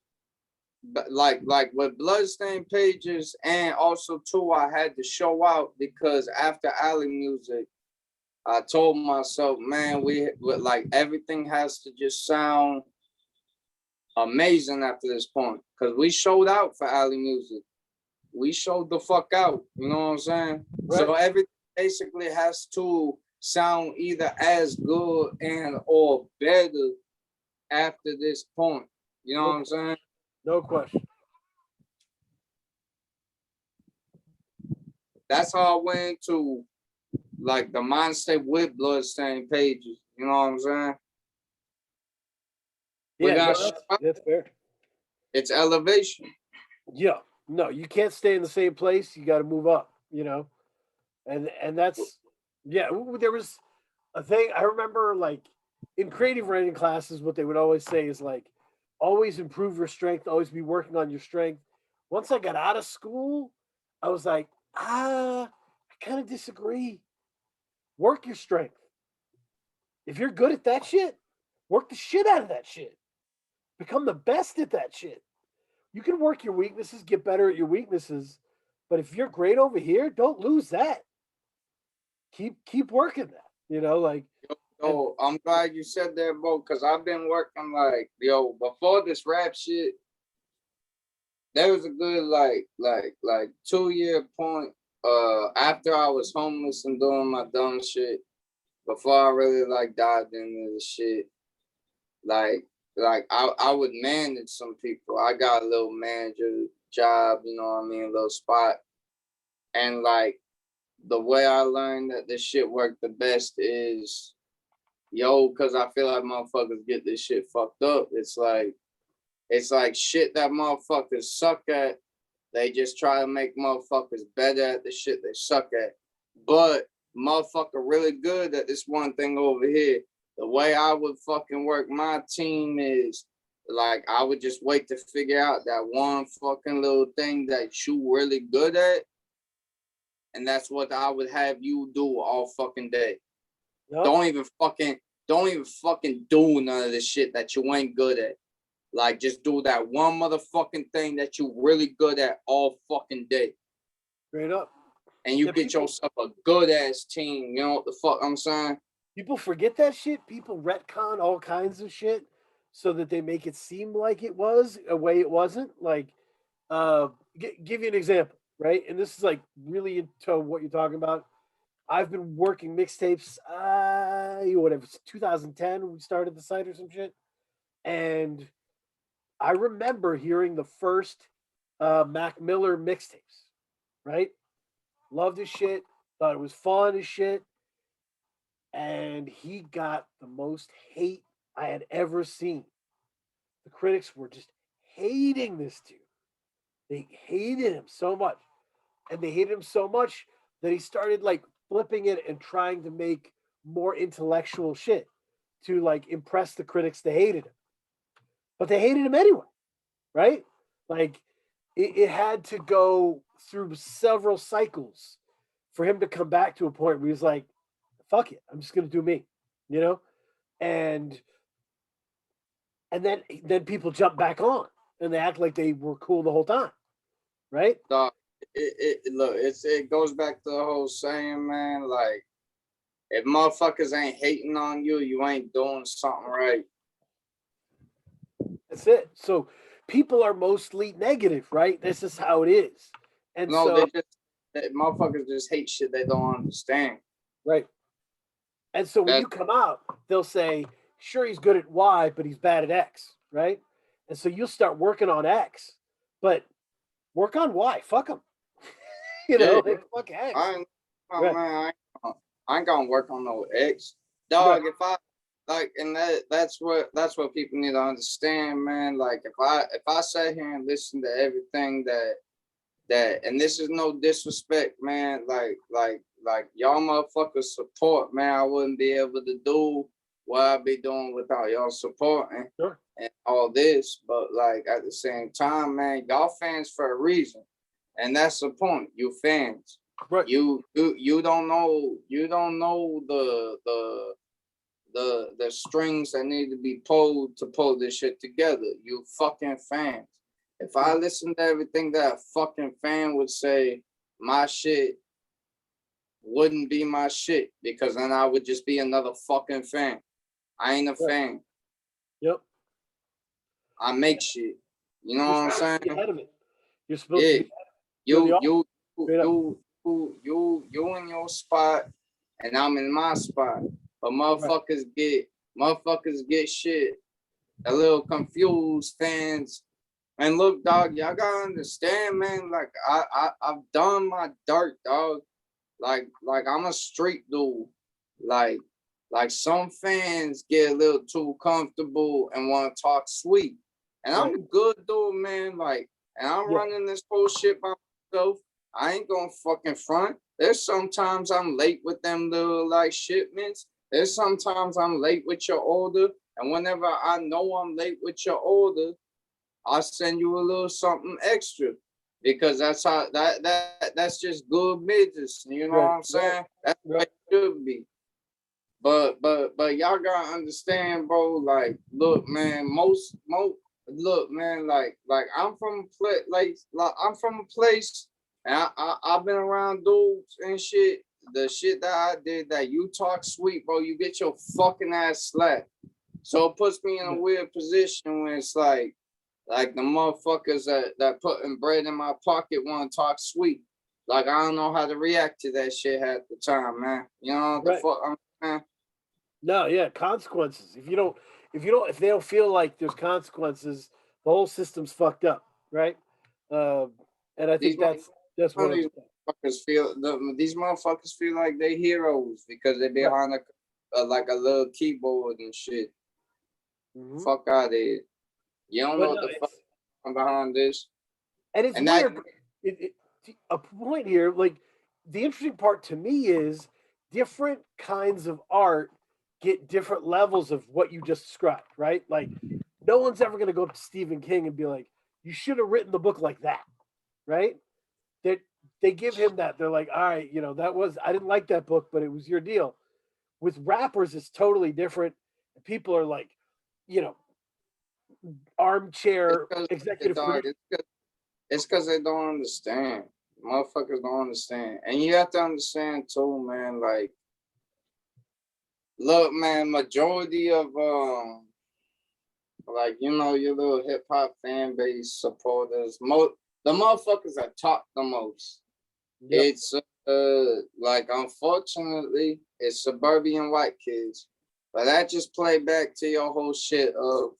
like with Bloodstained Pages, and also too, I had to show out because after Alley Music, I told myself, man, we like everything has to just sound amazing after this point, because we showed out for Alley Music. We showed the fuck out. You know what I'm saying? Right. So everything basically has to sound either as good and or better after this point. You know what I'm saying? No question. That's how I went into like the mind state with Bloodstained Pages. You know what I'm saying? Yeah, that's fair. It's elevation. Yeah. No, you can't stay in the same place. You got to move up, you know? And that's, yeah, there was a thing I remember, like in creative writing classes, what they would always say is like, always improve your strength, always be working on your strength. Once I got out of school, I was like, I kind of disagree. Work your strength. If you're good at that shit, work the shit out of that shit. Become the best at that shit. You can work your weaknesses, get better at your weaknesses, but if you're great over here, don't lose that. Keep working that. You know, like. Yo, I'm glad you said that, bro, because I've been working like, yo, before this rap shit, there was a good like 2-year point after I was homeless and doing my dumb shit, before I really like dived into the shit. Like I would manage some people. I got a little manager job, you know what I mean, a little spot. And like the way I learned that this shit worked the best is, yo, because I feel like motherfuckers get this shit fucked up. It's like shit that motherfuckers suck at. They just try to make motherfuckers better at the shit they suck at. But motherfucker really good at this one thing over here. The way I would fucking work my team is like I would just wait to figure out that one fucking little thing that you really good at. And that's what I would have you do all fucking day. Yep. Don't even fucking do none of the shit that you ain't good at. Like just do that one motherfucking thing that you really good at all fucking day. Straight up. And you get yourself a good ass team. You know what the fuck I'm saying? People forget that shit. People retcon all kinds of shit so that they make it seem like it was a way it wasn't. Like, give you an example, right? And this is like really into what you're talking about. I've been working mixtapes, whatever, 2010 when we started the site or some shit. And I remember hearing the first Mac Miller mixtapes, right? Loved his shit, thought it was fun as shit. and he got the most hate I had ever seen. The critics were just hating this dude. They hated him so much. And they hated him so much that he started like flipping it and trying to make more intellectual shit to like impress the critics that hated him. But they hated him anyway, right? Like it had to go through several cycles for him to come back to a point where he's like, fuck it, I'm just gonna do me, you know? And then people jump back on and they act like they were cool the whole time, right? Dog, look, it goes back to the whole saying, man. Like, if motherfuckers ain't hating on you, you ain't doing something right. That's it. So people are mostly negative, right? This is how it is. And No, so motherfuckers just hate shit they don't understand. right. And so when That you come out, they'll say, sure, he's good at Y, but he's bad at X, right? And so you'll start working on X, but work on Y. Fuck him. You know, yeah, like, fuck X. I ain't, oh, Right. man, I ain't gonna work on no X, dog. Right. If I like, and that's what people need to understand, man. Like, if I sat here and listened to everything that, and this is no disrespect, man. Like y'all motherfuckers support, man. I wouldn't be able to do what I be doing without y'all supporting Sure. and all this. But like at the same time, man, y'all fans for a reason, and that's the point. You fans. Right. You don't know the strings that need to be pulled to pull this shit together. You fucking fans. If I listen to everything that a fucking fan would say, my shit wouldn't be my shit because then I would just be another fucking fan. I ain't a fan. Yep. I make shit. You know what I'm saying? Be ahead of it. You're supposed Yeah. to be You're You the in your spot and I'm in my spot. But motherfuckers get shit a little confused, fans. And look, dog, y'all gotta understand, man. Like I've done my dirt, dog. Like I'm a street dude. Like some fans get a little too comfortable and want to talk sweet. And I'm a good dude, man. Like, and I'm running this whole shit by myself. I ain't gonna fucking front. There's sometimes I'm late with them little like shipments. There's sometimes I'm late with your order. And whenever I know I'm late with your order, I'll send you a little something extra because that's how that's just good business. You know what I'm saying? That's what it should be. But y'all gotta understand, bro. Like, look, man, look, man, like I'm from I'm from a place, and I've been around dudes and shit. The shit that I did, that you talk sweet, bro, you get your fucking ass slapped. So it puts me in a weird position when it's like the motherfuckers that putting bread in my pocket want to talk sweet. Like, I don't know how to react to that shit at the time, man. You know what the fuck I'm saying? No, yeah, consequences. If they don't feel like there's consequences, the whole system's fucked up, right? And I think that's one of the these motherfuckers feel like they heroes because they're behind like a little keyboard and shit. Mm-hmm. Fuck out of here. You don't know what the fuck I'm behind this. And it's weird. A point here, like the interesting part to me is different kinds of art get different levels of what you just described, right? Like no one's ever going to go up to Stephen King and be like, you should have written the book like that, right? They give him that. They're like, all right, I didn't like that book, but it was your deal. With rappers, it's totally different. People are like, armchair executive producer. It's because they don't understand. Motherfuckers don't understand. And you have to understand too, man, like, look, man, majority of like, your little hip hop fan base supporters, the motherfuckers that talk the most. Yep. It's like, unfortunately, it's suburban white kids. But that just play back to your whole shit of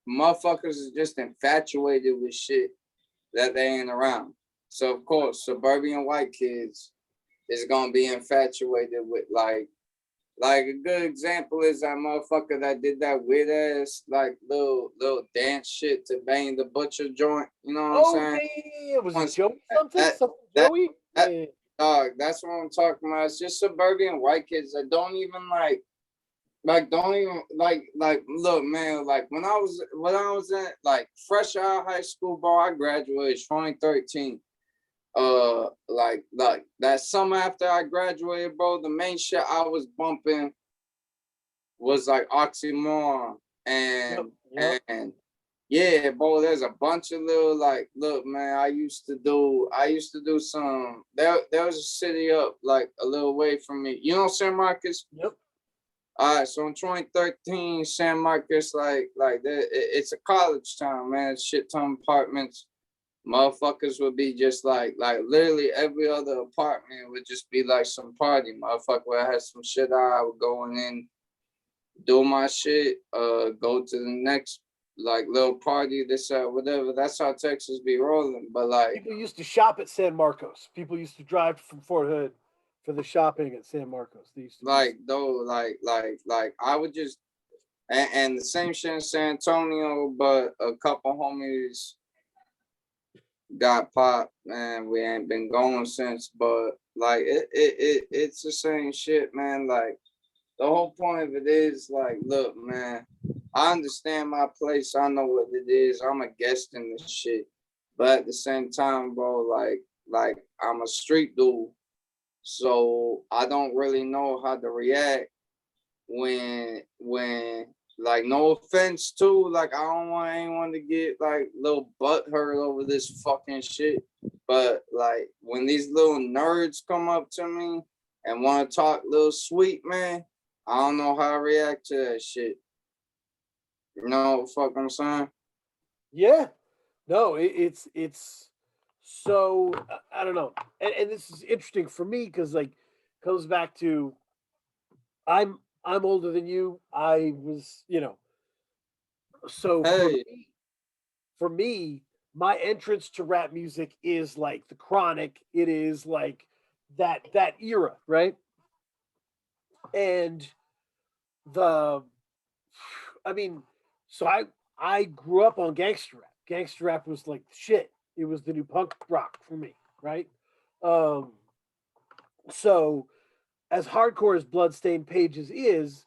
motherfuckers is just infatuated with shit that they ain't around. So of course, suburban white kids is gonna be infatuated with like a good example is that motherfucker that did that weird ass like little dance shit to Bang the Butcher joint. You know what I'm Oh saying? yeah. Was it Joey something? That Something that Joey? that Yeah. dog. That's what I'm talking about. It's just suburban white kids that don't even don't even look, man, like when I was in like fresh out of high school, bro, I graduated 2013. Like that summer after I graduated, bro, the main shit I was bumping was like Oxymoron Yep. and Yep. and yeah, bro, there's a bunch of little like look, man, I used to do some there was a city up like a little way from me. You know San Marcos? Yep. All right, so in 2013, San Marcos, it's a college town, man. Shit ton of apartments. Motherfuckers would be just like literally every other apartment would just be like some party. Motherfucker would have some shit. I would go in, do my shit, go to the next like little party, this whatever. That's how Texas be rolling. But like People used to shop at San Marcos. People used to drive from Fort Hood for the shopping at San Marcos. They used to I would just and the same shit in San Antonio, but a couple homies got popped and we ain't been going since. But like it's the same shit, man. Like the whole point of it is like, look, man, I understand my place. I know what it is. I'm a guest in this shit. But at the same time, bro, like I'm a street dude. So I don't really know how to react when like no offense too, like I don't want anyone to get like little butt hurt over this fucking shit. But like when these little nerds come up to me and want to talk little sweet, man, I don't know how to react to that shit. You know what the fuck I'm saying? Yeah. No, it's so I don't know, and this is interesting for me because like comes back to I'm older than you. I was so Hey, for me my entrance to rap music is like the Chronic. It is like that era, right? And the I mean, so I grew up on gangster rap. Gangster rap was like the shit. It was the new punk rock for me, right? Um, so as hardcore as Bloodstained Pages is,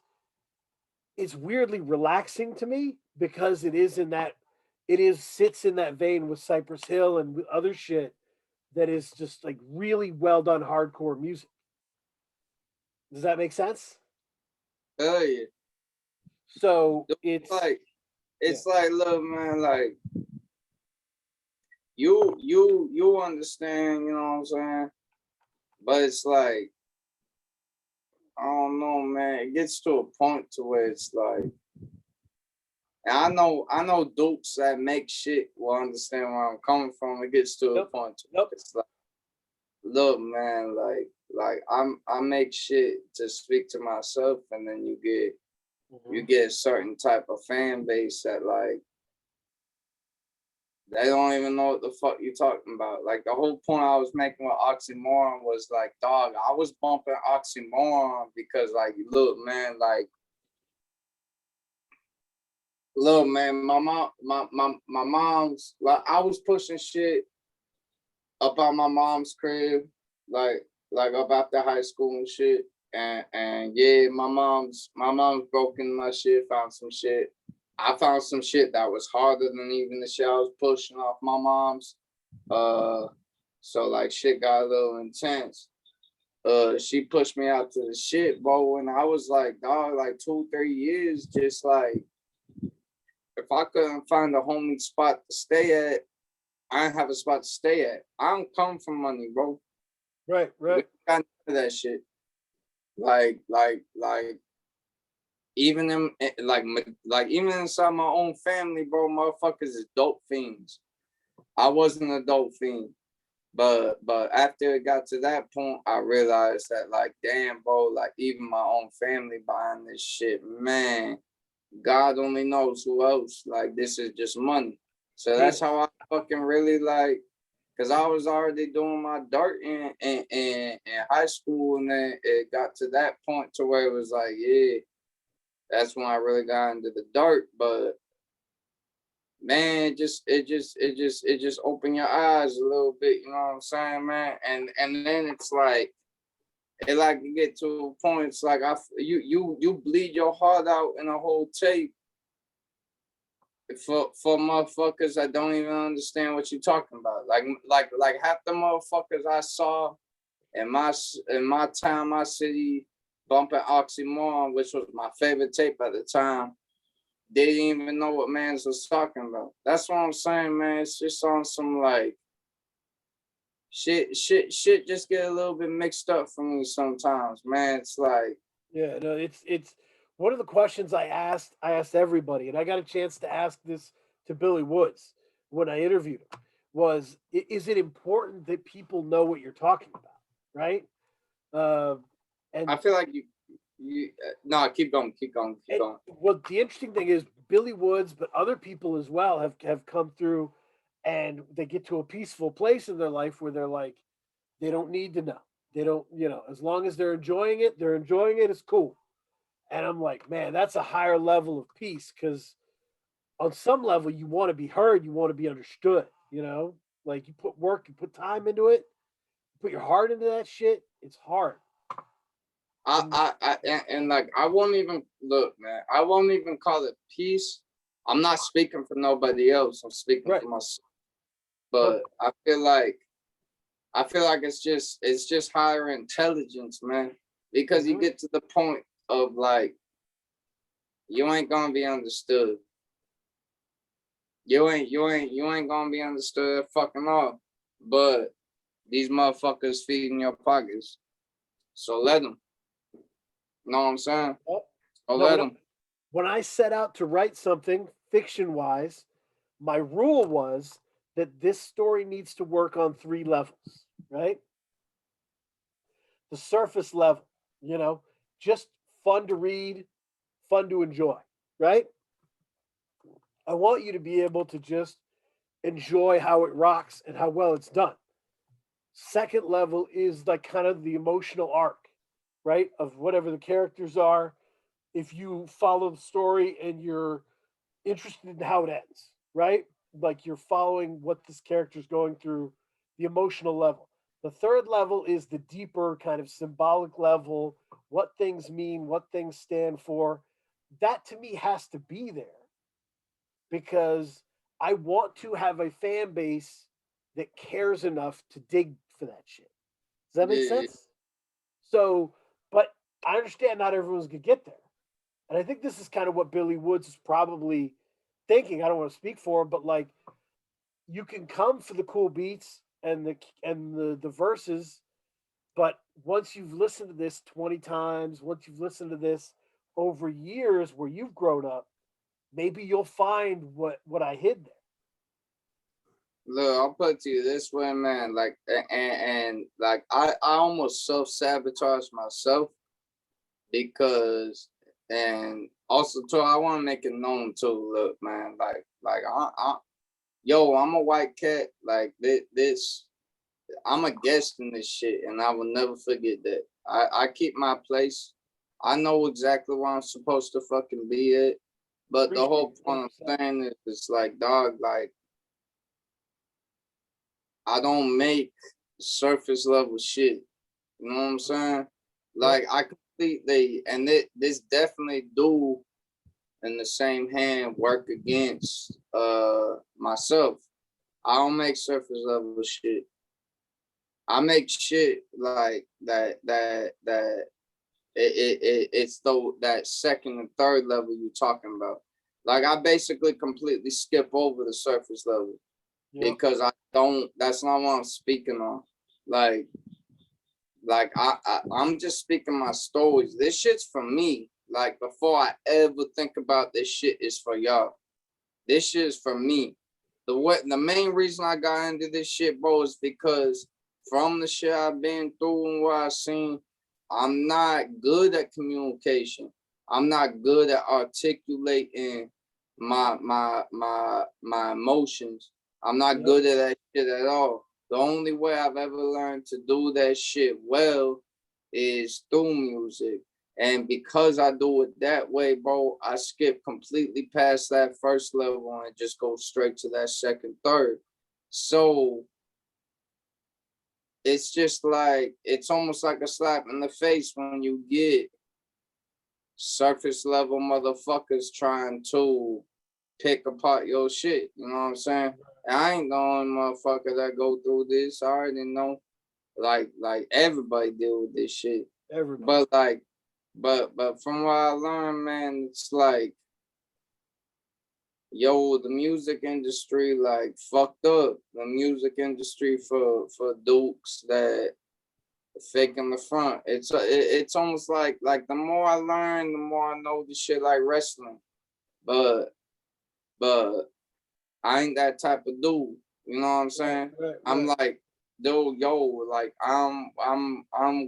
it's weirdly relaxing to me because it is sits in that vein with Cypress Hill and with other shit that is just like really well done hardcore music. Does that make sense? hey, So like yeah. it's like, look, man, like you understand, you know what I'm saying? But it's like I don't know, man. It gets to a point to where it's like, and I know dukes that make shit will understand where I'm coming from. It gets to a Yep. point to Yep. where it's like, look, man, I make shit to speak to myself, and then you Mhm. get a certain type of fan base that like they don't even know what the fuck you talking about. Like the whole point I was making with Oxymoron was like, dog, I was bumping Oxymoron because like, look, man, like, look, man, my mom's like I was pushing shit up on my mom's crib, like up after high school and shit. And yeah, my mom's broken my shit, found some shit. I found some shit that was harder than even the shit I was pushing off my mom's. Uh so like shit got a little intense. She pushed me out to the shit, bro, and I was like, dog, like 2, 3 years, just like if I couldn't find a homie spot to stay at, I didn't have a spot to stay at. I don't come from money, bro. Right, We right. got none of that shit. Like even in like even inside my own family, bro, motherfuckers is dope fiends. I wasn't a dope fiend. But after it got to that point, I realized that like, damn, bro, like even my own family buying this shit, man. God only knows who else. Like this is just money. So Yeah. that's how I fucking really like. Cause I was already doing my dirt in high school, and then it got to that point to where it was like, yeah, that's when I really got into the dirt. But man, it just opened your eyes a little bit, you know what I'm saying, man? And then it's like it like you get to a point, it's like you bleed your heart out in a whole tape for motherfuckers that don't even understand what you're talking about. Like half the motherfuckers I saw in my town, my city, bumping Oxymoron, which was my favorite tape at the time. They didn't even know what Mans was talking about. That's what I'm saying, man. It's just on some like shit just get a little bit mixed up for me sometimes, man. It's like, Yeah, no, it's one of the questions I asked everybody, and I got a chance to ask this to Billy Woods when I interviewed him, was is it important that people know what you're talking about, right? Uh, I and feel like you no, keep going, keep going, keep and going. what the interesting thing is, Billy Woods, but other people as well have come through, and they get to a peaceful place in their life where they're like, they don't need to know. They don't, as long as they're enjoying it, they're enjoying it. It's cool. And I'm like, man, that's a higher level of peace because on some level, you want to be heard, you want to be understood. Like you put work, you put time into it, you put your heart into that shit. It's hard. And And like I won't even look, man. I won't even call it peace. I'm not speaking for nobody else. I'm speaking right, for myself. no, But I feel like it's just higher intelligence, man. Because you mhm, get to the point of like you ain't gonna be understood. You ain't gonna be understood fucking all. But these motherfuckers feeding your pockets. So let them. You know what I'm saying? oh, So no, let them. when I set out to write something fiction wise, my rule was that this story needs to work on three levels, right? The surface level, you know, just fun to read, fun to enjoy, right? I want you to be able to just enjoy how it rocks and how well it's done. Second level is like kind of the emotional arc, right? Of whatever the characters are. If you follow the story and you're interested in how it ends, right? Like you're following what this character's going through, the emotional level. The third level is the deeper kind of symbolic level, what things mean, what things stand for. That to me has to be there because I want to have a fan base that cares enough to dig for that shit. Does that make Yeah, sense? So, but I understand not everyone's gonna get there. And I think this is kind of what Billy Woods is probably thinking. I don't want to speak for him, but like you can come for the cool beats and the verses, but once you've listened to this 20 times, once you've listened to this over years where you've grown up, maybe you'll find what I hid there. look, I'll put it to you this way, man. Like, and like, I almost self-sabotage myself because, and also too, I want to make it known too. Look, man, like, yo, I'm a white cat. Like this, I'm a guest in this shit, and I will never forget that. I keep my place. I know exactly where I'm supposed to fucking be at. But the Appreciate whole it. point 100%. I'm saying is, it's like, dog, like, I don't make surface level shit. You know what I'm saying? Yep. Like I completely, and this definitely do in the same hand work against myself. I don't make surface level shit. I make shit like that it's though that second and third level you're talking about. Like I basically completely skip over the surface level Yep. because I don't. That's not what I'm speaking on. Like, I'm just speaking my stories. This shit's for me. Like before I ever think about this shit is for y'all. This shit is for me. The main reason I got into this shit, bro, is because from the shit I've been through and what I've seen, I'm not good at communication. I'm not good at articulating my emotions. I'm not Yep. good at that shit at all. The only way I've ever learned to do that shit well is through music. And because I do it that way, bro, I skip completely past that first level and just go straight to that second, third. So it's just like, it's almost like a slap in the face when you get surface level motherfuckers trying to pick apart your shit. You know what I'm saying? And I ain't the only motherfucker that go through this. I already know. Like everybody deal with this shit. Everybody. But like, but from what I learned, man, it's like, yo, the music industry like fucked up. The music industry for dukes that faking the front. It's almost like the more I learn, the more I know the shit like wrestling. But I ain't that type of dude. You know what I'm saying? Right. I'm like, dude, yo, like I'm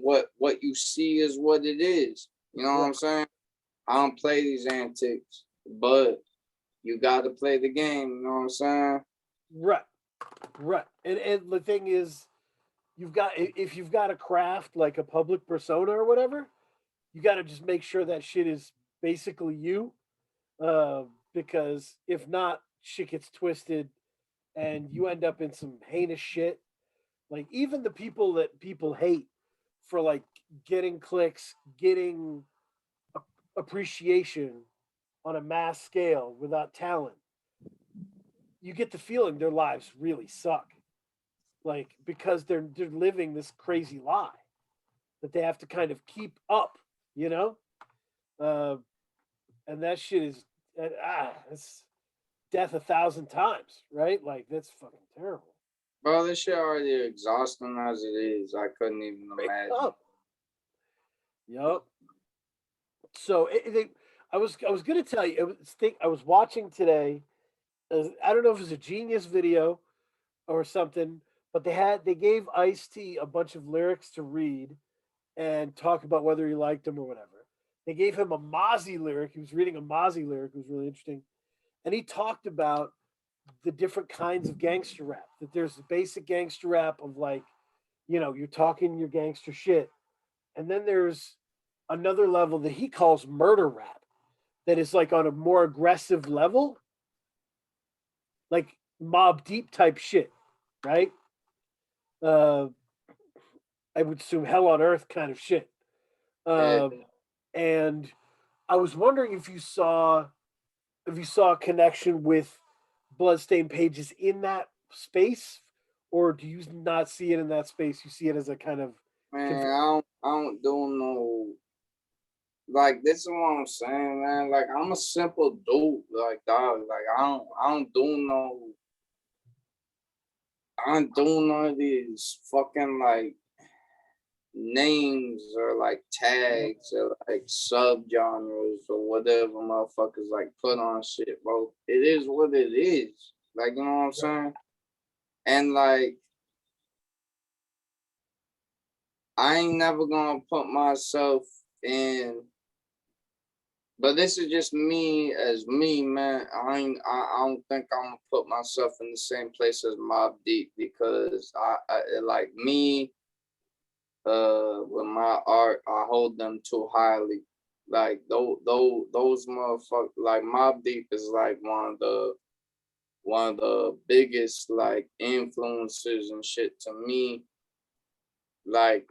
what you see is what it is. You know what I'm saying? I don't play these antics, but you gotta play the game, you know what I'm saying? Right. And the thing is, if you've got a craft like a public persona or whatever, you got to just make sure that shit is basically you, because if not, shit gets twisted, and you end up in some heinous shit. Like even the people that people hate for like getting clicks, getting appreciation on a mass scale without talent, you get the feeling their lives really suck. Like because they're living this crazy lie that they have to kind of keep up, you know? Uh, and that shit is it's death 1,000 times, right? Like that's fucking terrible. Bro, this shit already exhausting as it is. I couldn't even imagine. Yup. So I was gonna tell you. I was watching today. I don't know if it was a Genius video or something, but they gave Ice T a bunch of lyrics to read and talk about whether he liked them or whatever. They gave him a Mozzie lyric. He was reading a Mozzie lyric. It was really interesting, and he talked about the different kinds of gangster rap. That there's the basic gangster rap of like, you're talking your gangster shit, and then there's another level that he calls murder rap that is like on a more aggressive level, like Mob Deep type shit, right? Uh, I would assume Hell on Earth kind of shit. Yeah. And I was wondering if you saw a connection with Bloodstained Pages in that space, or do you not see it in that space? You see it as a kind of Man, I don't do no, like, this is what I'm saying, man. Like, I'm a simple dude, like, dog. Like, I don't do none of these fucking like names or like tags or like subgenres or whatever motherfuckers like put on shit, bro. It is what it is. Like, you know what I'm saying? And like, I ain't never gonna put myself in, but this is just me as me, man. I don't think I'm gonna put myself in the same place as Mob Deep because I like me, with my art, I hold them too highly. Like those motherfuckers, like Mob Deep is like one of the biggest like influences and shit to me. Like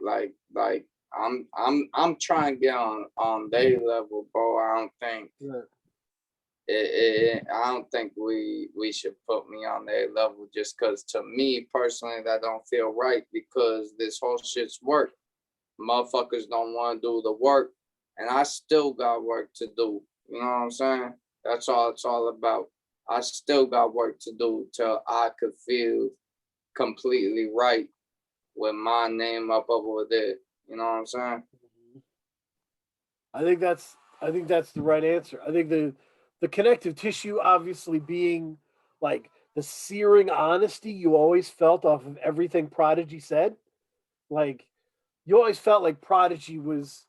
I'm trying to get on their level, bro. I don't think right. I don't think we should put me on their level just because to me personally that don't feel right because this whole shit's work. Motherfuckers don't want to do the work, and I still got work to do. You know what I'm saying? That's all it's all about. I still got work to do till I could feel completely right with my name up over there. You know what I'm saying? I think that's the right answer. I think the connective tissue obviously being like the searing honesty you always felt off of everything Prodigy said. Like you always felt like Prodigy was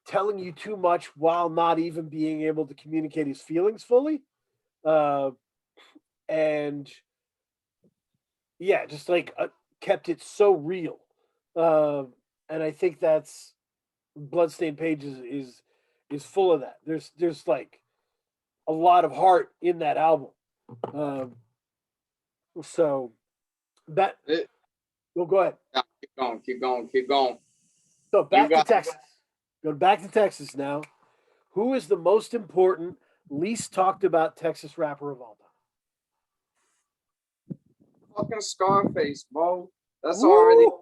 telling you too much while not even being able to communicate his feelings fully. Uh, and yeah, just like kept it so real. And I think that's Bloodstained Pages is full of that. There's like a lot of heart in that album. Um, so that It, we'll go ahead. keep going, keep going, keep going. So You back to got Texas. Go back to Texas now. Who is the most important, least talked about Texas rapper of all fucking Scarface, bro. time? That's Woo!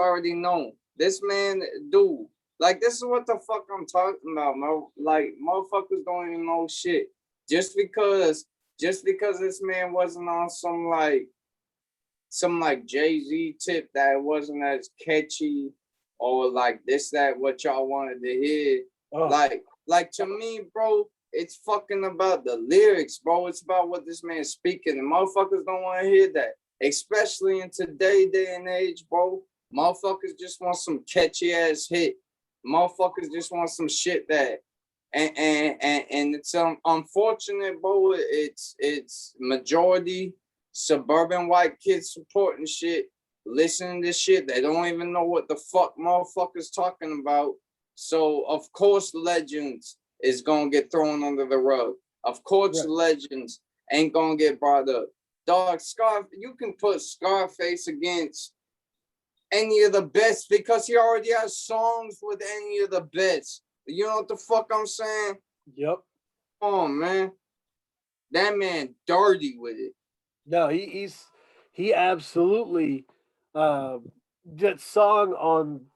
already known. This man, dude, like this is what the fuck I'm talking about, bro. Like motherfuckers don't even know shit. Just because, just because this man wasn't on some like Jay-Z tip that wasn't as catchy or like this, that what y'all wanted to hear. Oh, Like to me, bro, it's fucking about the lyrics, bro. It's about what this man's speaking. And motherfuckers don't want to hear that. Especially in today's day and age, bro. Motherfuckers just want some catchy ass hit. Motherfuckers just want some shit that and it's unfortunate, bro. It's majority suburban white kids supporting shit, listening to shit. They don't even know what the fuck motherfuckers talking about. So of course legends is gonna get thrown under the rug. Of course right. legends ain't gonna get brought up. Dog, you can put Scarface against any of the best because he already has songs with any of the best. You know what the fuck I'm saying? Yep. Come on, man. That man dirty with it. No, he absolutely that song on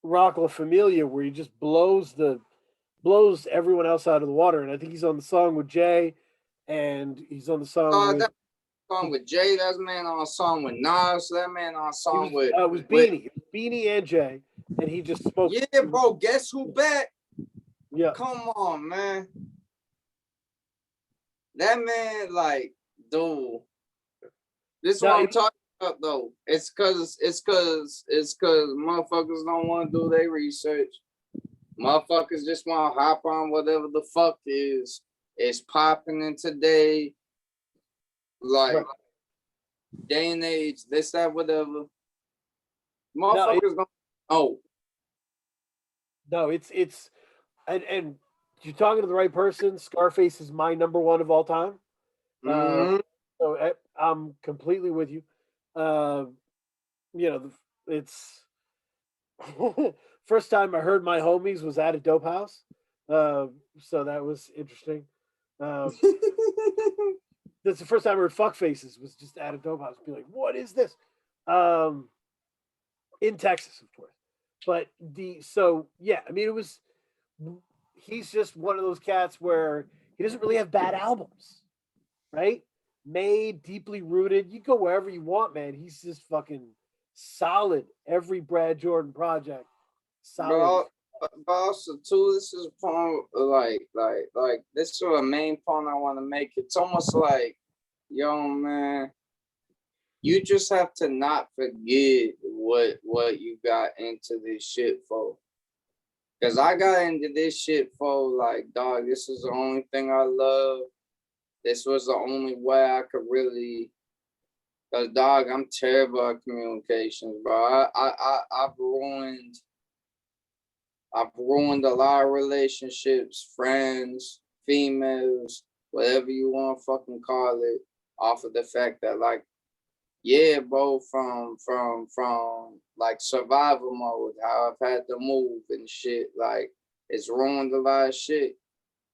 Rock La Familia where he just blows everyone else out of the water. And I think he's on the song with Jay, and he's on the song with That song with Jay, that man on a song with Nas, that man on a song with it was Beanie. It was Beanie and Jay, and he just spoke. Yeah, bro, guess who back? Yeah. Come on, man. That man, like, dude. This is what I'm talking about though. It's cause motherfuckers don't want to do their research. Motherfuckers just want to hop on whatever the fuck is popping in today. Like Right. day and age, this, that, whatever. Motherfuckers don't know. No, it's and you're talking to the right person. Scarface is my number one of all time. Mm-hmm. So I'm completely with you. You know, it's first time I heard My Homies was at a dope house. So that was interesting. That's the first time I heard Fuck Faces was just at a dope house. Be like, what is this? In Texas, of course. But I mean, he's just one of those cats where he doesn't really have bad albums, right? Made, deeply rooted. You go wherever you want, man. He's just fucking solid. Every Brad Jordan project, solid. But also too, this is a point like this is a main point I want to make. It's almost like, yo, man, you just have to not forget what you got into this shit for. Cause I got into this shit for like, dog, this is the only thing I love. This was the only way I could really. Cause dog, I'm terrible at communications, bro. I've ruined a lot of relationships, friends, females, whatever you want to fucking call it, off of the fact that like, yeah, bro, from like survival mode, how I've had to move and shit, like it's ruined a lot of shit.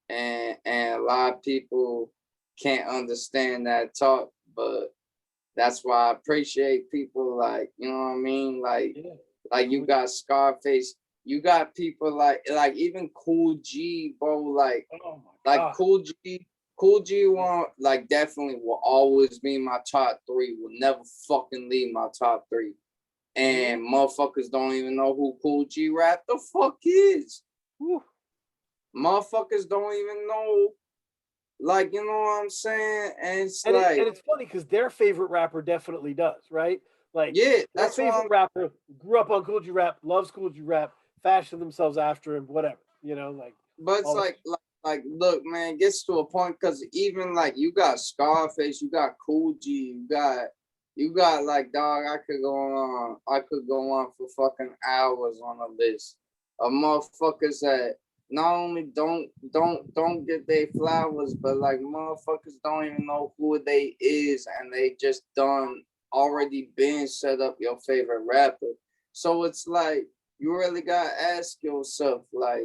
And a lot of people can't understand that talk, but that's why I appreciate people like, you know what I mean? Like you got Scarface, you got people like even Cool G, bro, like Cool G won't like definitely will always be my top three, will never fucking leave my top three. And motherfuckers don't even know who Cool G Rap the fuck is. Whew. Motherfuckers don't even know, like, you know what I'm saying? And it's and it's funny because their favorite rapper definitely does, right? Like, yeah, their favorite rapper grew up on Cool G Rap, loves Cool G Rap, fashioned themselves after him, whatever, you know, like. But it's like, look, man, it gets to a point because even like you got Scarface, you got Cool G, You got like, dog, I could go on for fucking hours on a list of motherfuckers that not only don't get their flowers, but like motherfuckers don't even know who they is, and they just done already been set up your favorite rapper. So it's like you really gotta ask yourself, like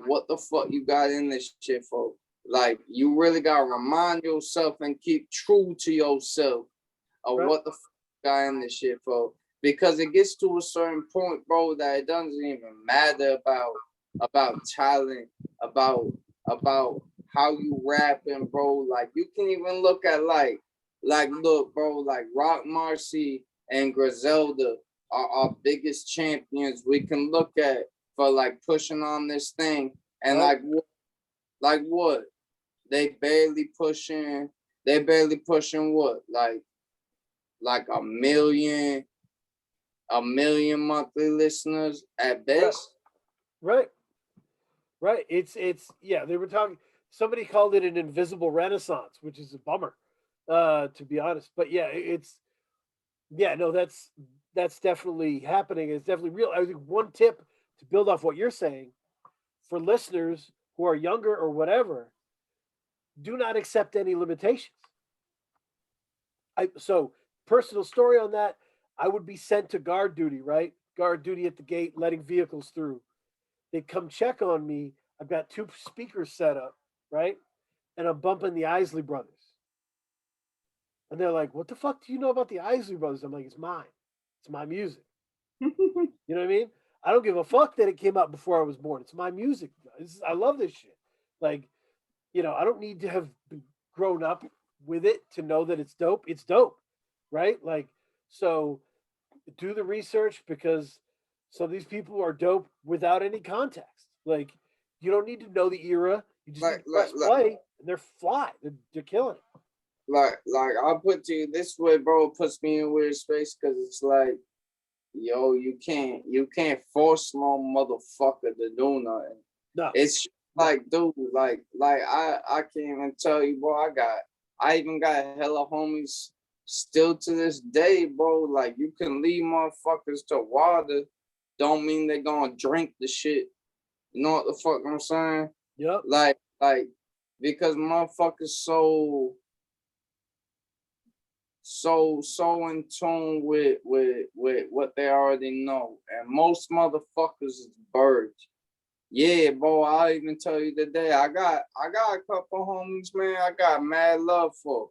what the fuck you got in this shit for? Like you really gotta remind yourself and keep true to yourself of Right. what the fuck you got in this shit for. Because it gets to a certain point, bro, that it doesn't even matter about talent, about how you rapping, bro. Like you can even look at look, bro, like Rock Marcy and Griselda are our biggest champions we can look at for like pushing on this thing. And Right. like what? They barely pushing what? Like a million monthly listeners at best. Right. Right. It's yeah, they were talking, somebody called it an invisible renaissance, which is a bummer, to be honest. But yeah, it's yeah, no, that's definitely happening. It's definitely real. I think one tip to build off what you're saying for listeners who are younger or whatever, do not accept any limitations. So personal story on that, I would be sent to guard duty, right? Guard duty at the gate, letting vehicles through. They'd come check on me. I've got two speakers set up, right? And I'm bumping the Isley Brothers. And they're like, what the fuck do you know about the Isley Brothers? I'm like, it's mine. It's my music. You know what I mean? I don't give a fuck that it came out before I was born. It's my music. I love this shit. Like, I don't need to have grown up with it to know that it's dope. It's dope, right? Like, so do the research, because some of these people are dope without any context. Like, you don't need to know the era. You just need to press play, and they're fly. They're killing it. Like I'll put to you this way, bro. It puts me in a weird space because it's like, yo, you can't force no motherfucker to do nothing. No, it's like, dude, like I can't even tell you, bro. I even got hella homies still to this day, bro. Like you can leave motherfuckers to water, don't mean they're gonna drink the shit. You know what the fuck I'm saying? Yep. Like because motherfuckers so in tune with what they already know, and most motherfuckers is birds. Yeah, bro. I'll even tell you today. I got a couple homies, man. I got mad love for.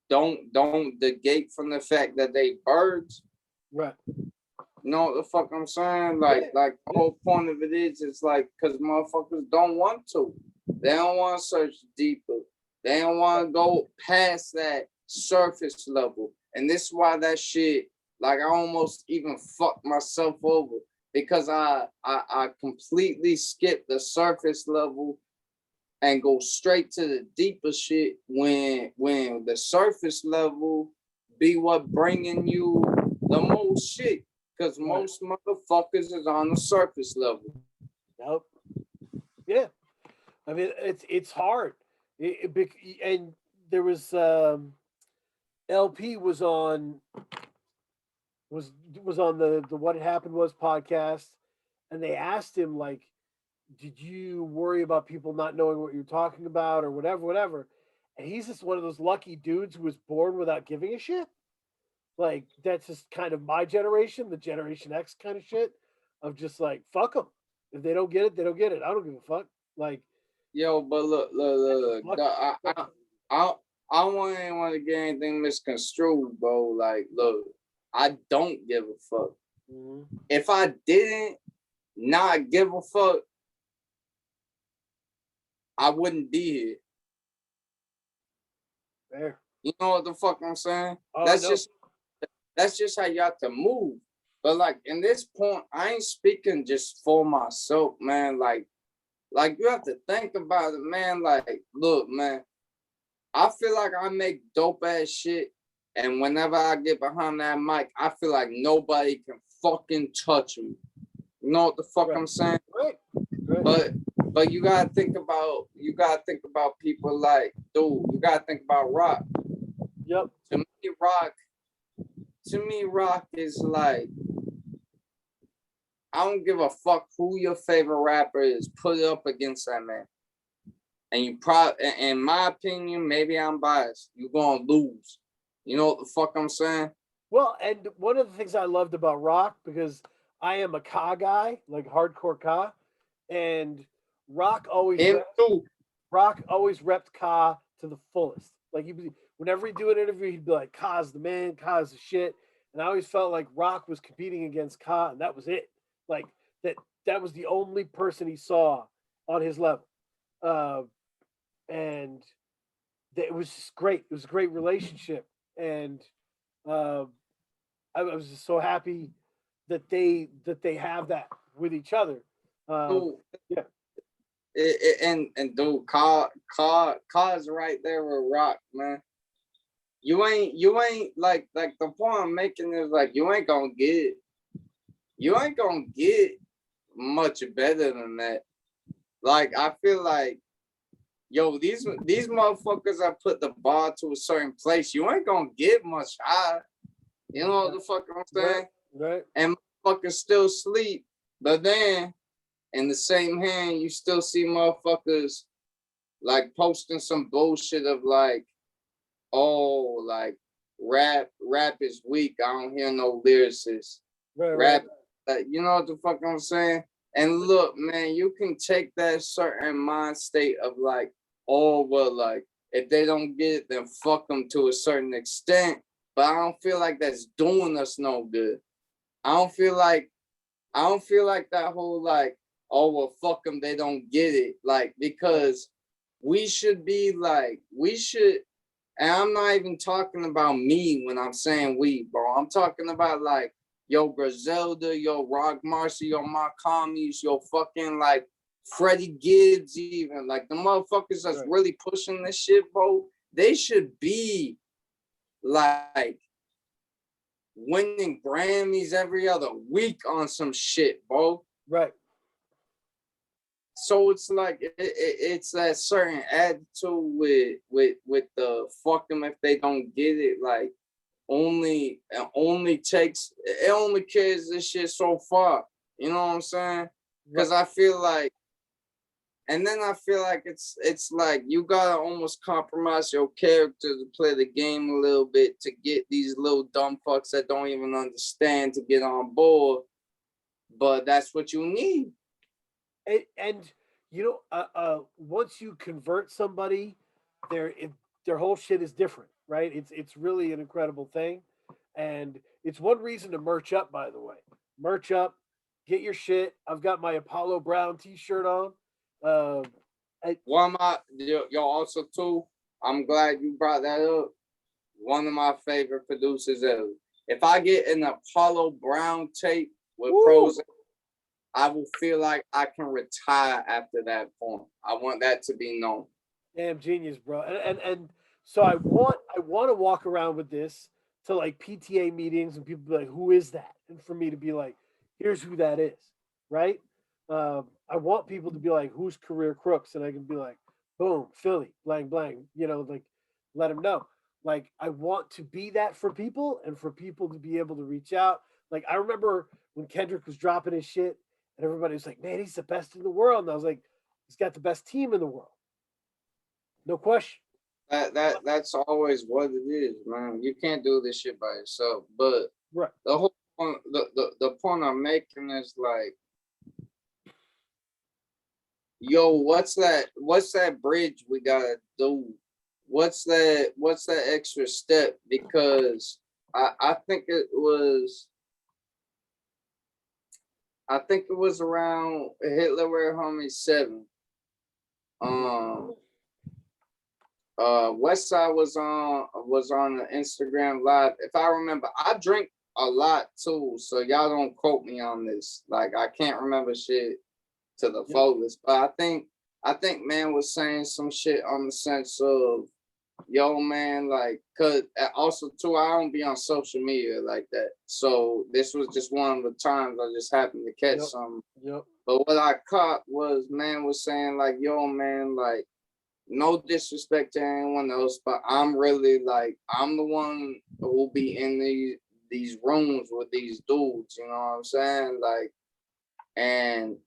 Don't negate from the fact that they birds. Right. You know what the fuck I'm saying? Like the whole point of it is, it's like, because motherfuckers don't want to. They don't want to search deeper. They don't want to go past that surface level. And this is why that shit, like I almost even fucked myself over, because I completely skipped the surface level and go straight to the deeper shit when the surface level be what bringing you the most shit. Because most motherfuckers is on the surface level. Yep. Yeah. I mean, it's hard. And there was LP was on the What Had Happened Was podcast, and they asked him, like, did you worry about people not knowing what you're talking about or whatever? And he's just one of those lucky dudes who was born without giving a shit. Like, that's just kind of my generation, the Generation X kind of shit, of just like, fuck them. If they don't get it, they don't get it. I don't give a fuck. Like, yo, but look. I don't want to get anything misconstrued, bro. Like, look, I don't give a fuck. Mm-hmm. If I didn't not give a fuck, I wouldn't be here. Fair. You know what the fuck I'm saying? Oh, that's just how you have to move. But like in this point, I ain't speaking just for myself, man. Like you have to think about it, man. Like, look, man, I feel like I make dope ass shit, and whenever I get behind that mic, I feel like nobody can fucking touch me. You know what the fuck I'm saying? Right. But you gotta think about people like, dude, you gotta think about Rock. Yep. To me, Rock to me, Rock is like, I don't give a fuck who your favorite rapper is. Put it up against that man. And you probably, in my opinion, maybe I'm biased. You're gonna lose. You know what the fuck I'm saying? Well, and one of the things I loved about Rock, because I am a Ka guy, like hardcore Ka, and Rock always Him too. Rock always repped Ka to the fullest. Like whenever he'd do an interview, he'd be like, "Ka's the man, Ka's the shit." And I always felt like Rock was competing against Ka, and that was it. Like that was the only person he saw on his level, uh, and it was just great. It was a great relationship, and uh, I was just so happy that they have that with each other. Dude, Yeah, and dude, Ka's right there with Rock, man. You ain't like the point I'm making is like you ain't gonna get much better than that. Like I feel like, yo, these motherfuckers I put the bar to a certain place. You ain't gonna get much higher. You know what the fuck I'm saying? right. And motherfuckers still sleep, but then in the same hand, you still see motherfuckers like posting some bullshit of like, oh, like rap is weak. I don't hear no lyricists. Rap, you know what the fuck I'm saying? And look, man, you can take that certain mind state of like, oh, well, like if they don't get it, then fuck them to a certain extent. But I don't feel like that's doing us no good. I don't feel like that whole like, oh well, fuck them, they don't get it. Like, because we should be like, and I'm not even talking about me when I'm saying we, bro. I'm talking about like, yo, Griselda, yo, Rock Marcy, yo, Marcamis, yo, fucking like Freddie Gibbs, even like the motherfuckers that's really pushing this shit, bro. They should be like winning Grammys every other week on some shit, bro. Right. So it's like it's that certain attitude with the fuck them if they don't get it. Like only carries this shit so far. You know what I'm saying? Because I feel like. And then I feel like it's like you gotta almost compromise your character to play the game a little bit to get these little dumb fucks that don't even understand to get on board. But that's what you need. And you know, once you convert somebody, their whole shit is different, right? It's really an incredible thing, and it's one reason to merch up. By the way, merch up, get your shit. I've got my Apollo Brown T-shirt on. One of my yo also too. I'm glad you brought that up. One of my favorite producers ever. If I get an Apollo Brown tape with PRO ZAY, I will feel like I can retire after that point. I want that to be known. Damn genius, bro. And so I want to walk around with this to like PTA meetings and people be like, who is that? And for me to be like, here's who that is, right? I want people to be like, who's Career Crooks? And I can be like, boom, Philly, blang, blang, you know, like let them know. Like, I want to be that for people and for people to be able to reach out. Like, I remember when Kendrick was dropping his shit and everybody was like, man, he's the best in the world. And I was like, he's got the best team in the world. No question. That's always what it is, man. You can't do this shit by yourself. But the whole point, the point I'm making is like, yo, what's that bridge we gotta do? What's that extra step? Because I think it was around Hitler Wear Homie 7. Westside was on the Instagram live. If I remember, I drink a lot too, so y'all don't quote me on this. Like I can't remember shit to the fullest, but I think man was saying some shit on the sense of, yo man, like, cause also too I don't be on social media like that. So this was just one of the times I just happened to catch something. But what I caught was man was saying like, yo man, like, no disrespect to anyone else, but I'm really like, I'm the one who will be in these rooms with these dudes, you know what I'm saying? Like, and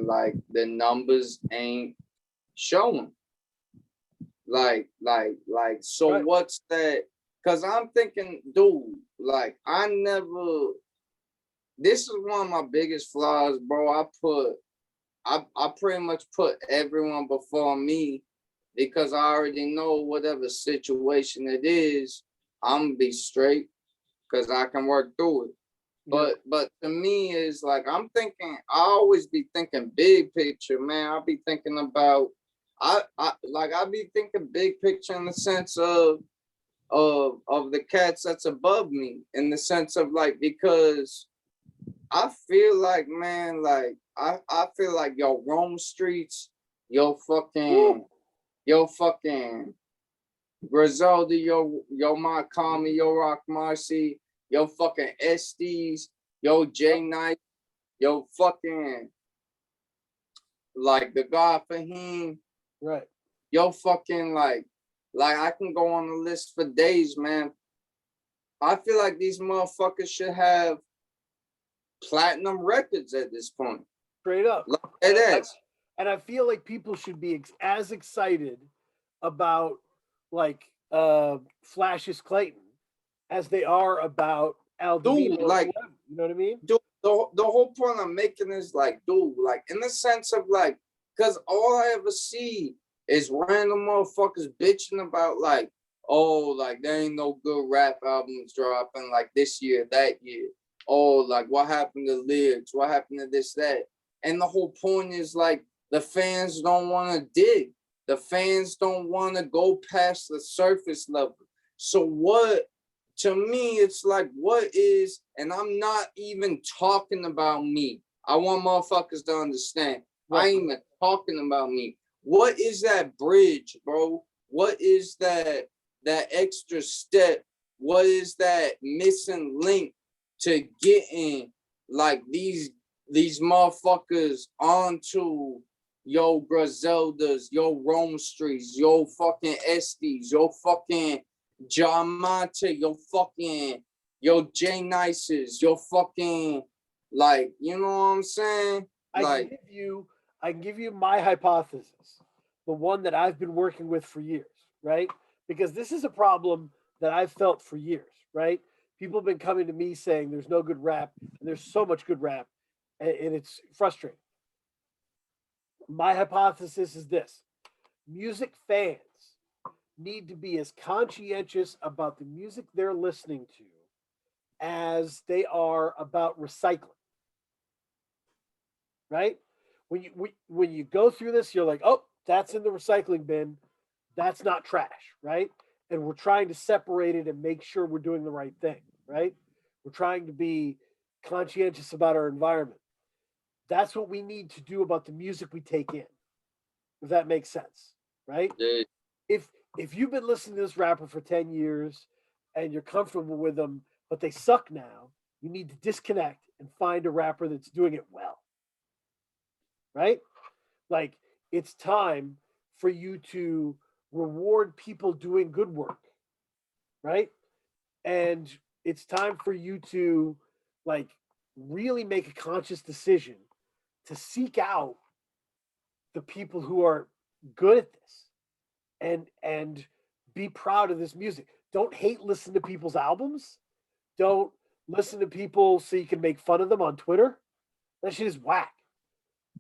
like the numbers ain't showing. Like, so Right. what's that? Cause I'm thinking, dude, like this is one of my biggest flaws, bro. I pretty much put everyone before me because I already know whatever situation it is, I'm gonna be straight because I can work through it. Yeah. But to me is like I'm thinking, I always be thinking big picture, man. I'll be thinking about I be thinking big picture in the sense of the cats that's above me, in the sense of like, because I feel like, man, like I feel like yo Rome streets, yo Woo. fucking Griselda, yo Kami, yo Rock Marcy, yo fucking Estes, yo J Knight, yo fucking like the God Fahim, Right. yo fucking like I can go on the list for days, man. I feel like these motherfuckers should have platinum records at this point. Straight up. Like it is. And I feel like people should be as excited about like Flash's Clayton as they are about Aldovino. Dude, like, you know what I mean? dude, the whole point I'm making is like, dude, like in the sense of like, because all I ever see is random motherfuckers bitching about like, oh, like there ain't no good rap albums dropping like this year, that year. Oh, like what happened to lyrics? What happened to this, that? And the whole point is like the fans don't want to dig. The fans don't want to go past the surface level. So what, to me, it's like, what is, and I'm not even talking about me. I want motherfuckers to understand. Right. I ain't even talking about me. What is that bridge, bro? What is that extra step? What is that missing link to getting like these motherfuckers onto yo Griseldas, yo Rome Streets, yo fucking Estes, yo fucking Jamonte, yo fucking yo J Nices, yo fucking like, you know what I'm saying? I Like, can give you my hypothesis, the one that I've been working with for years, right? Because this is a problem that I've felt for years, right? People have been coming to me saying there's no good rap, and there's so much good rap, and it's frustrating. My hypothesis is this: music fans need to be as conscientious about the music they're listening to as they are about recycling, right? When you go through this, you're like, oh, that's in the recycling bin. That's not trash, right? And we're trying to separate it and make sure we're doing the right thing, right? We're trying to be conscientious about our environment. That's what we need to do about the music we take in, if that makes sense, right? yeah, If if you've been listening to this rapper for 10 years and you're comfortable with them, but they suck now, you need to disconnect and find a rapper that's doing it well, right? Like, it's time for you to reward people doing good work, right? And it's time for you to like really make a conscious decision to seek out the people who are good at this and be proud of this music. Don't hate listen to people's albums. Don't listen to people so you can make fun of them on Twitter. That shit is whack.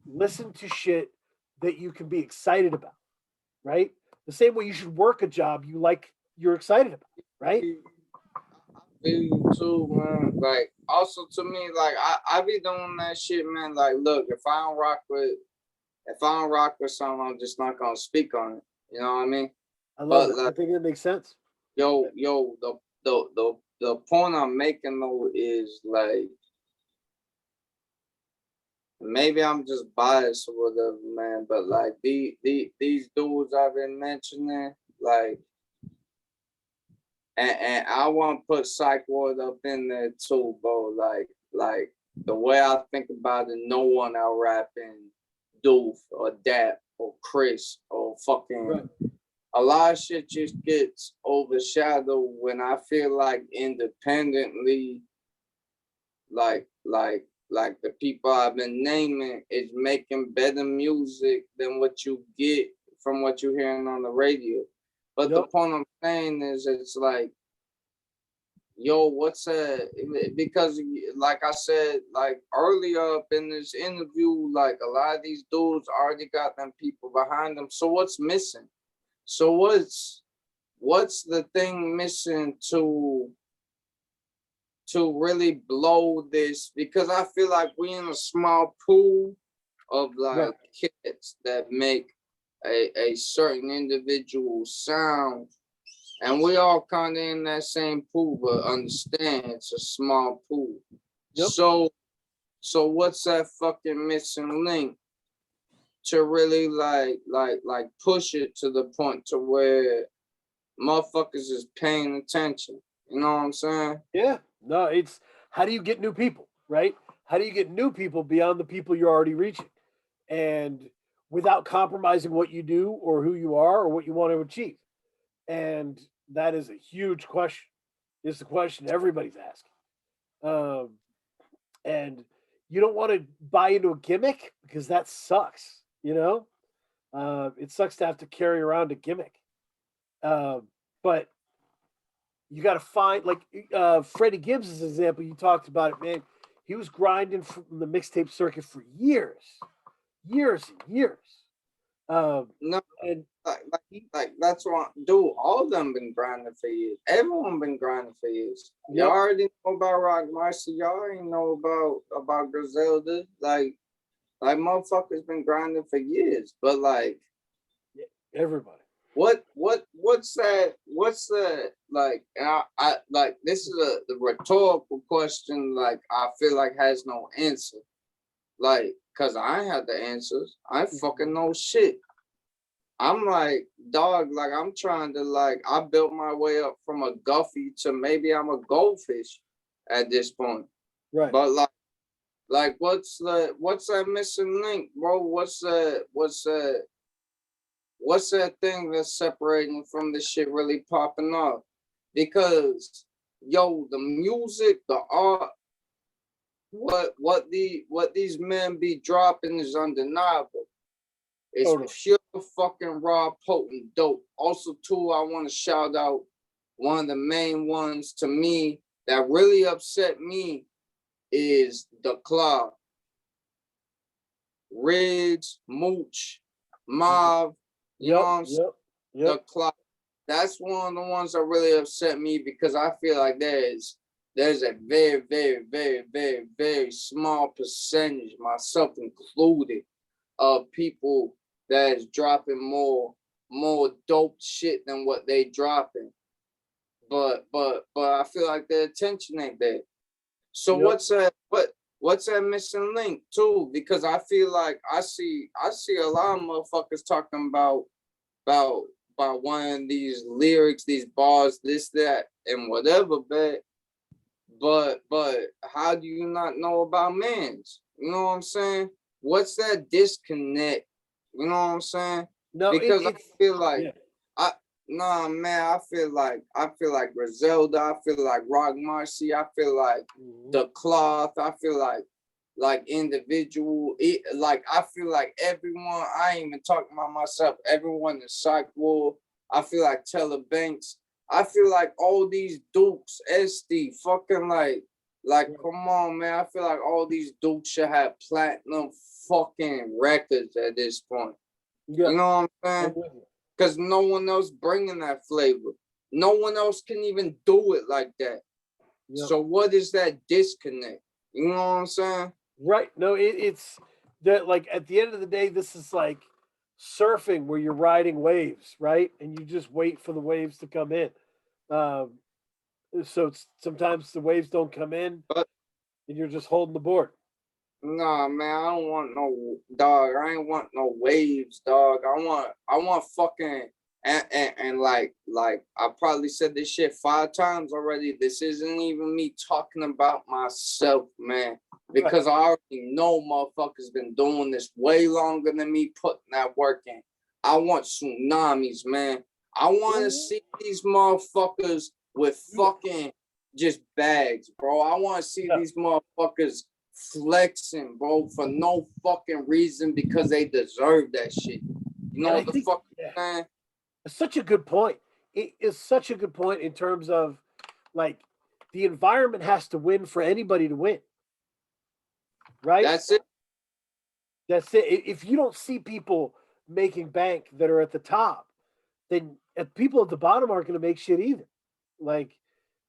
Listen to shit that you can be excited about, right? The same way you should work a job you like, you're excited about, right? feel you too, man. Like, also to me, like I be doing that shit, man. Like, look, if I don't rock with something, I'm just not gonna speak on it. You know what I mean? I love But it. I like, think it makes sense. the point I'm making though is like, maybe I'm just biased or whatever, man. But like these dudes I've been mentioning, like, and I want to put Psych Ward up in there too, bro. Like the way I think about it, no one out rapping Doof or Dap or Chris or fucking Right. a lot of shit just gets overshadowed when I feel like independently, like the people I've been naming is making better music than what you get from what you're hearing on the radio. But the Yep. point I'm saying is, it's like, yo, what's that? Because like I said, like earlier up in this interview, like a lot of these dudes already got them people behind them. So what's missing? So what's the thing missing to really blow this? Because I feel like we in a small pool of like kids that make a certain individual sound. And we all kind of in that same pool, but understand it's a small pool. Yep. So what's that fucking missing link to really like push it to the point to where motherfuckers is paying attention? You know what I'm saying? Yeah. No, it's how do you get new people, right? How do you get new people beyond the people you're already reaching? And without compromising what you do or who you are or what you want to achieve. And that is a huge question. It's the question everybody's asking. And you don't want to buy into a gimmick because that sucks, you know? It sucks to have to carry around a gimmick. But you got to find, like Freddie Gibbs' example, you talked about it, man. He was grinding from the mixtape circuit for years and years. No, and like that's what, dude, all of them been grinding for years. Everyone been grinding for years. Yep. Y'all already know about Rock Marcy. Y'all already know about Griselda. Like motherfuckers been grinding for years. But like everybody. What's that like? And I like, this is the rhetorical question. Like I feel like has no answer. Like, cause I ain't had the answers. I fucking know shit. I'm like, dog, like I'm trying to like, I built my way up from a guppy to maybe I'm a goldfish at this point. Right. But like what's that missing link, bro? What's that thing that's separating from this shit really popping off? Because yo, the music, the art, what these men be dropping is undeniable. It's pure fucking raw, potent dope. Also, too, I want to shout out one of the main ones to me that really upset me is the Club. Ridge, Mooch, Mav, you know what I'm saying? The Club. That's one of the ones that really upset me because I feel like there's a very, very, very, very, very small percentage, myself included, of people that is dropping more dope shit than what they dropping. But I feel like their attention ain't there. So what's that missing link too? Because I feel like I see a lot of motherfuckers talking about one of these lyrics, these bars, this, that, and whatever, but how do you not know about Mans? You know what I'm saying? What's that disconnect? You know what I'm saying? No, because I feel like I feel like Griselda, I feel like Rock Marcy, I feel like The Cloth, I feel like individual, like I feel like everyone, I ain't even talking about myself, everyone in Psych Ward, I feel like Teller Banks, I feel like all these Dukes, SD, fucking like come on, man, I feel like all these Dukes should have platinum fucking records at this point. You know what I'm saying? Because no one else bringing that flavor. No one else can even do it like that. So what is that disconnect? You know what I'm saying? Right. No, it's that, like, at the end of the day, this is like surfing where you're riding waves, right? And you just wait for the waves to come in. So sometimes the waves don't come in, and you're just holding the board. Nah, man, I don't want no dog. I ain't want no waves, dog. I want fucking and like I probably said this shit 5 times already. This isn't even me talking about myself, man. Because I already know motherfuckers been doing this way longer than me putting that work in. I want tsunamis, man. I want to see these motherfuckers with fucking just bags, bro. I want to see these motherfuckers flexing, bro, for no fucking reason because they deserve that shit. You know what the fuck I'm saying? It's such a good point. It is such a good point in terms of like the environment has to win for anybody to win. Right? That's it. That's it. If you don't see people making bank that are at the top, then people at the bottom aren't going to make shit either. Like,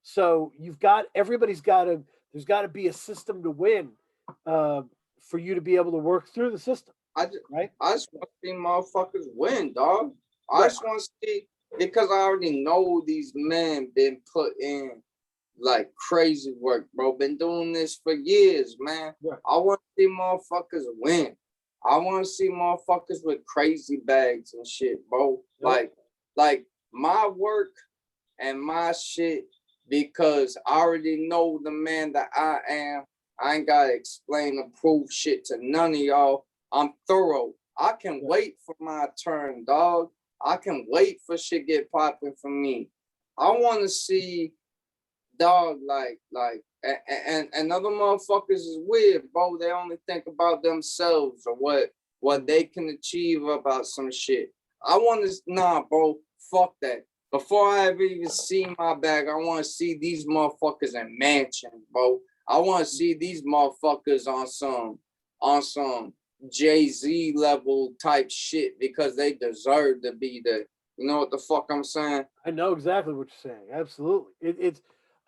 so everybody's got to, there's got to be a system to win for you to be able to work through the system. I just want to see motherfuckers win, dog. I just want to see, because I already know these men been put in like crazy work, bro. Been doing this for years, man. Right. I want to see motherfuckers win. I want to see motherfuckers with crazy bags and shit, bro. Yep. Like my work and my shit, because I already know the man that I am. I ain't got to explain or prove shit to none of y'all. I'm thorough. I can wait for my turn, dog. I can wait for shit get popping for me. I want to see, dog, and other motherfuckers is weird, bro. They only think about themselves or what they can achieve about some shit. I want to, nah, bro, fuck that. Before I ever even see my bag, I want to see these motherfuckers in mansions, bro. I want to see these motherfuckers on some Jay-Z level type shit because they deserve to be there. You know what the fuck I'm saying? I know exactly what you're saying. Absolutely.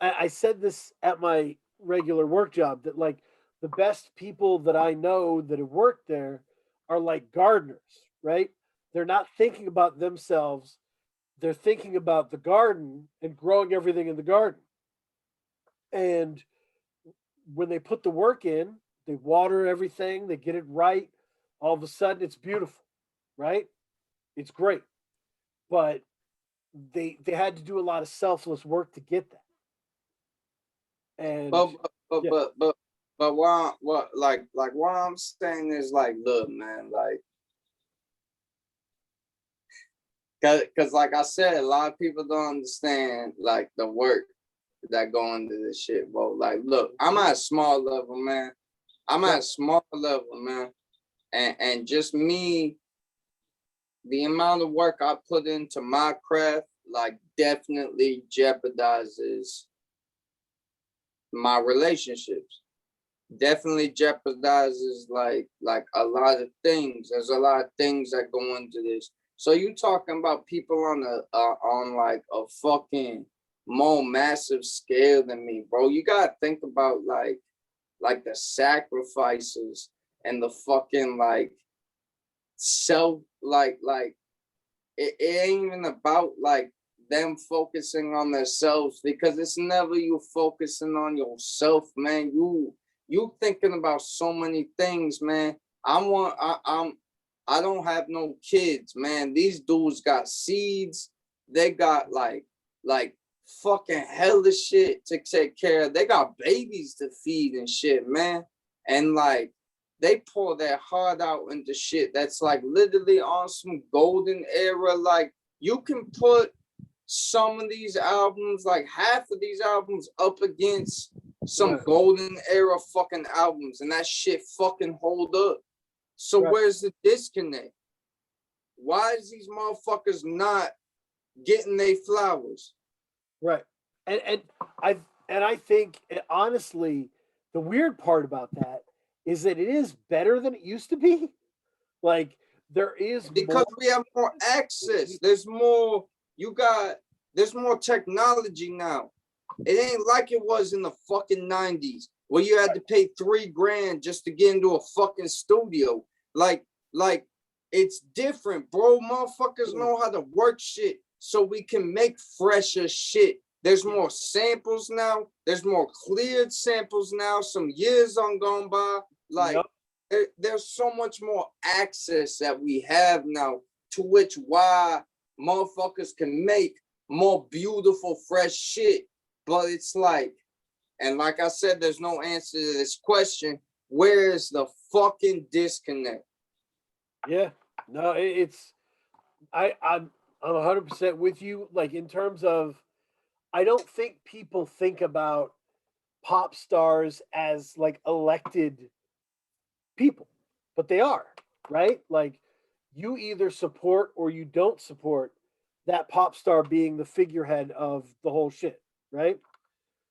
I said this at my regular work job that like the best people that I know that have worked there are like gardeners, right? They're not thinking about themselves. They're thinking about the garden and growing everything in the garden. And when they put the work in, they water everything, they get it right. All of a sudden, it's beautiful, right? It's great. But they had to do a lot of selfless work to get that. And but what I'm saying is like, look, man, like, cause like I said, a lot of people don't understand like the work that go into this shit, bro. Like, look, I'm at a small level, man. And just me, the amount of work I put into my craft, like, definitely jeopardizes my relationships. Definitely jeopardizes like a lot of things. There's a lot of things that go into this. So you talking about people on like a fucking more massive scale than me, bro. You gotta think about like the sacrifices and the fucking like self like it ain't even about like them focusing on themselves, because it's never you focusing on yourself, man. You thinking about so many things, man. I don't have no kids, man. These dudes got seeds. They got like fucking hella shit to take care of. They got babies to feed and shit, man. And like they pour their heart out into shit that's like literally on some golden era. Like you can put some of these albums, like half of these albums, up against some golden era fucking albums, and that shit fucking hold up. So where's the disconnect? Why is these motherfuckers not getting their flowers? Right. And I think honestly, the weird part about that is that it is better than it used to be. Like there is because we have more access. There's more. There's more technology now. It ain't like it was in the fucking 90s where you had to pay $3,000 just to get into a fucking studio. Like it's different, bro. Motherfuckers know how to work shit so we can make fresher shit. There's more samples now. There's more cleared samples now. Some years on gone by. Like there's so much more access that we have now, to which why motherfuckers can make more beautiful, fresh shit. But it's like, and like I said, there's no answer to this question. Where is the fucking disconnect? Yeah, no, I'm I'm 100% with you. Like in terms of, I don't think people think about pop stars as like elected people, but they are, right? Like you either support or you don't support that pop star being the figurehead of the whole shit, right?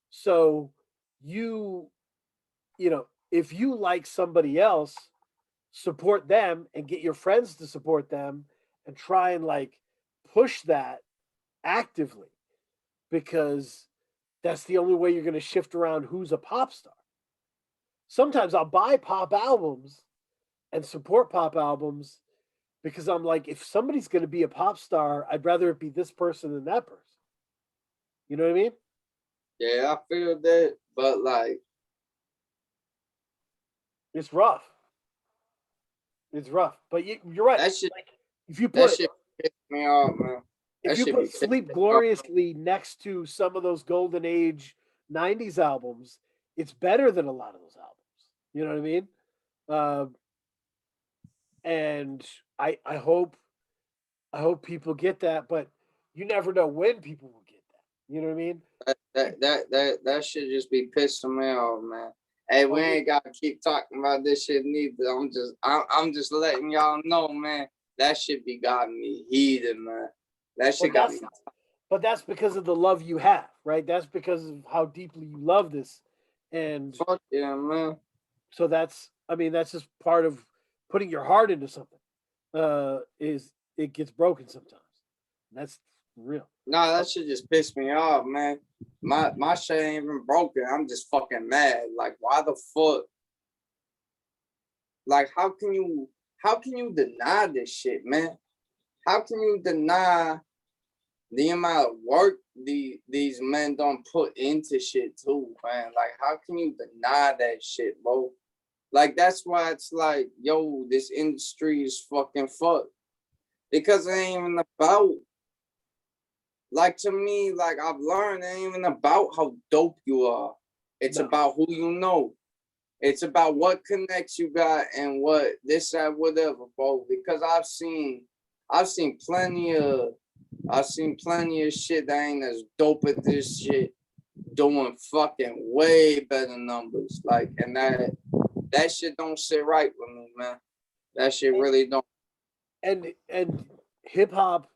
So you, if you like somebody else, support them and get your friends to support them and try and like push that actively because that's the only way you're going to shift around who's a pop star. Sometimes I'll buy pop albums and support pop albums because I'm like, if somebody's going to be a pop star, I'd rather it be this person than that person. You know what I mean? Yeah, I feel that, but like, It's rough. It's rough, but you're right. that shit, Like, if you that put shit piss me off, man. if That you should be put pissing Sleep me off. Gloriously next to some of those golden age '90s albums, it's better than a lot of those albums. You know what I mean? Um, and I hope people get that, but you never know when people will get that. You know what I mean? That should just be pissing me off, man. Hey, we Oh, ain't gotta keep talking about this shit neither. I'm just letting y'all know, man. That shit be got me heated, man. That but shit got me. that's because of the love you have, right? That's because of how deeply you love this, and Fuck yeah, man. so that's I mean that's just part of putting your heart into something. Is it gets broken sometimes. That's real. Nah, that shit just pissed me off, man. My shit ain't even broken. I'm just fucking mad. Like, why the fuck? Like, how can you deny this shit, man? How can you deny the amount of work these men don't put into shit too, man? Like, how can you deny that shit, bro? Like, that's why it's like, yo, this industry is fucking fucked. Because it ain't even about, like, to me, like, I've learned it ain't even about how dope you are. It's No, about who you know. It's about what connects you got and what this, that, whatever, bro. Because I've seen plenty of shit that ain't as dope as this shit doing fucking way better numbers. Like, and that shit don't sit right with me, man. That shit really don't. and hip hop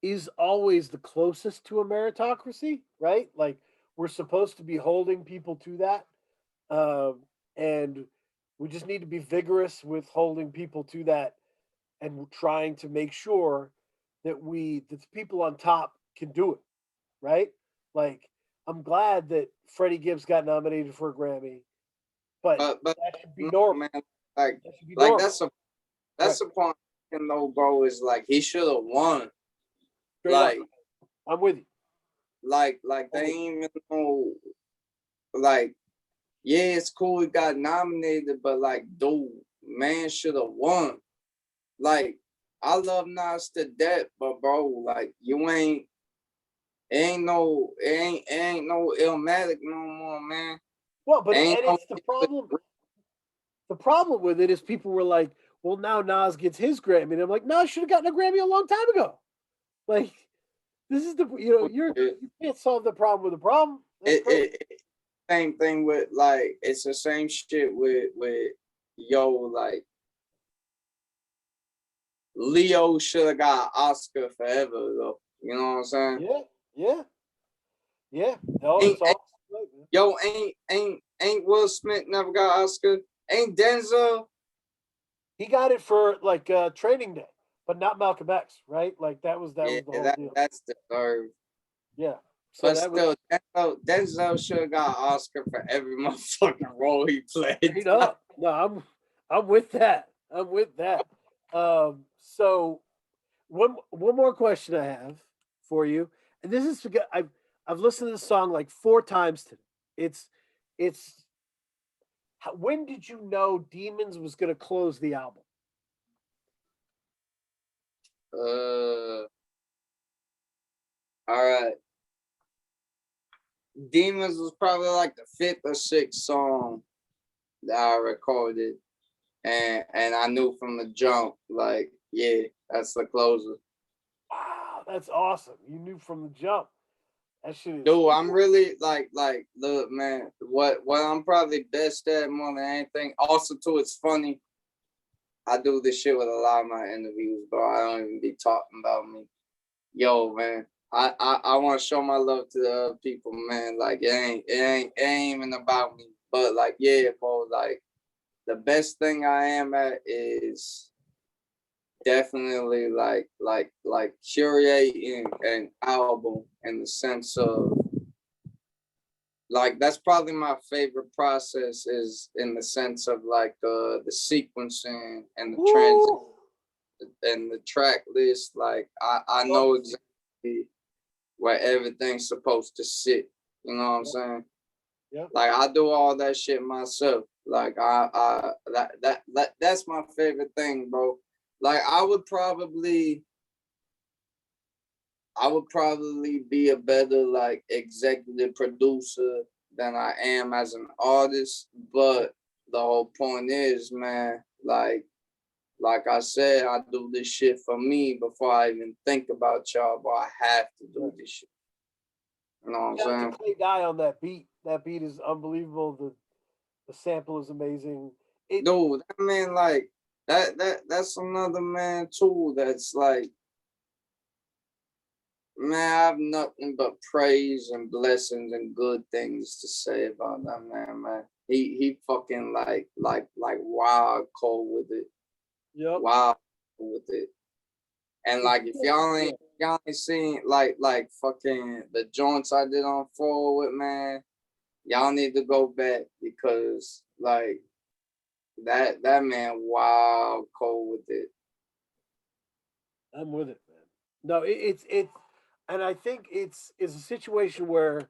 is always the closest to a meritocracy, right? Like we're supposed to be holding people to that, and we just need to be vigorous with holding people to that and trying to make sure that the people on top can do it, right? Like I'm glad that Freddie Gibbs got nominated for a Grammy, but But that should be no, normal. man, like That should be like normal. Right. that's a point, you know, bro. Is like he should have won. Straight up. Like I'm with you. like they ain't even know. Like, yeah, it's cool he got nominated, but like, dude, man should have won. Like, I love Nas to death, but bro, like, you ain't, it ain't no Illmatic no more, man. Well, but Ain't and no, it's the problem. The problem with it is people were like, "Well, now Nas gets his Grammy," and I'm like, "Nas should have gotten a Grammy a long time ago." Like, this is the you can't solve the problem with a problem. That's crazy. same thing with like, it's the same shit with yo, like Leo should have got an Oscar forever though. You know what I'm saying? Yeah, yeah, yeah. No, Ain't, it's all right, man. yo, ain't Will Smith never got an Oscar? Ain't Denzel? He got it for like Training Day, but not Malcolm X, right? Like that Yeah, was the whole deal. that's deserved. Yeah. So But that was still, Denzel should have got an Oscar for every motherfucking role he played. straight up. No, I'm with that. I'm with that. So one more question I have for you, and this is because I've listened to this song like 4 times today. It's when did you know Demons was going to close the album? All right. Demons was probably like the fifth or sixth song that I recorded, and I knew from the jump, like, yeah, that's the closer. Wow, That's awesome. You knew from the jump. That shit is. Dude, I'm really like, look, man, what I'm probably best at more than anything. Also, too, it's funny. I do this shit with a lot of my interviews, bro. I don't even be talking about me. Yo, man, I want to show my love to the other people, man. Like, it ain't even about me. But like, yeah, bro, like the best thing I am at is definitely like curating an album in the sense of like that's probably my favorite process is in the sense of like the sequencing and the transit and the track list. Like I know exactly where everything's supposed to sit. You know what I'm saying? Yeah. Like I do all that shit myself. Like that's my favorite thing, bro. Like I would probably be a better like executive producer than I am as an artist. But the whole point is, man, like I said, I do this shit for me before I even think about y'all, but I have to do this shit. You know what I'm saying? That's a great guy on that beat. That beat is unbelievable. The sample is amazing. Dude, that man, like that's another man too. That's like, man, I have nothing but praise and blessings and good things to say about that man. He fucking like wild cold with it. Yep. Wild with it. And like if y'all ain't seen like fucking the joints I did on Forward, man, y'all need to go back because like that man wild cold with it. I'm with it, man. No, it's and I think it's a situation where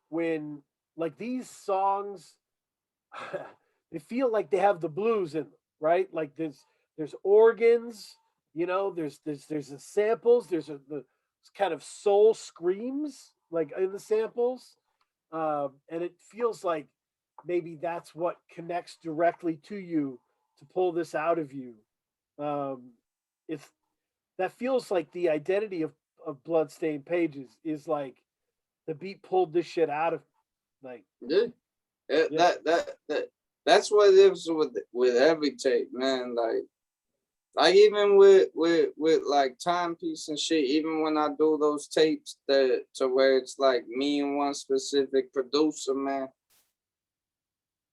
when like these songs, they feel like they have the blues in them, right? Like there's organs, you know, there's the samples, there's the kind of soul screams like in the samples, and it feels like maybe that's what connects directly to you to pull this out of you. Um, it's that feels like the identity of Bloodstained Pages is like the beat pulled this shit out of like Yeah. yeah. That's what it is with every tape, man. Like even with like timepiece and shit, even when I do those tapes that to where it's like me and one specific producer, man,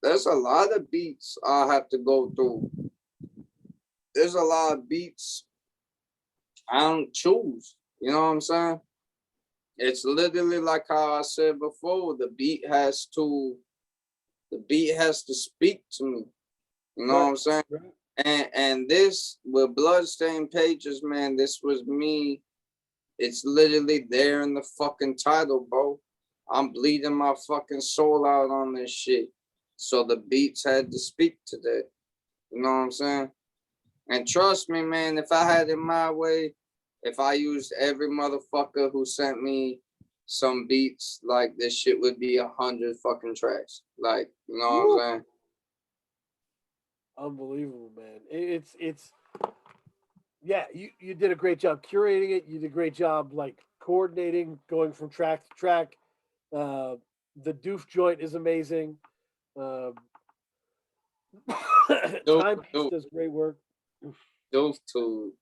there's a lot of beats I have to go through. There's a lot of beats I don't choose. You know what I'm saying? It's literally like how I said before, the beat has to speak to me. You know what I'm saying? Right. And this with Bloodstained Pages, man, this was me. It's literally there in the fucking title, bro. I'm bleeding my fucking soul out on this shit. So the beats had to speak to that. You know what I'm saying? And trust me, man, if I had it my way, if I used every motherfucker who sent me some beats, like this shit would be 100 fucking tracks. Like, you know what I'm saying? Unbelievable, man. It's yeah, you did a great job curating it. You did a great job like coordinating, going from track to track. The doof joint is amazing. Um, Timepiece does great work. Doof too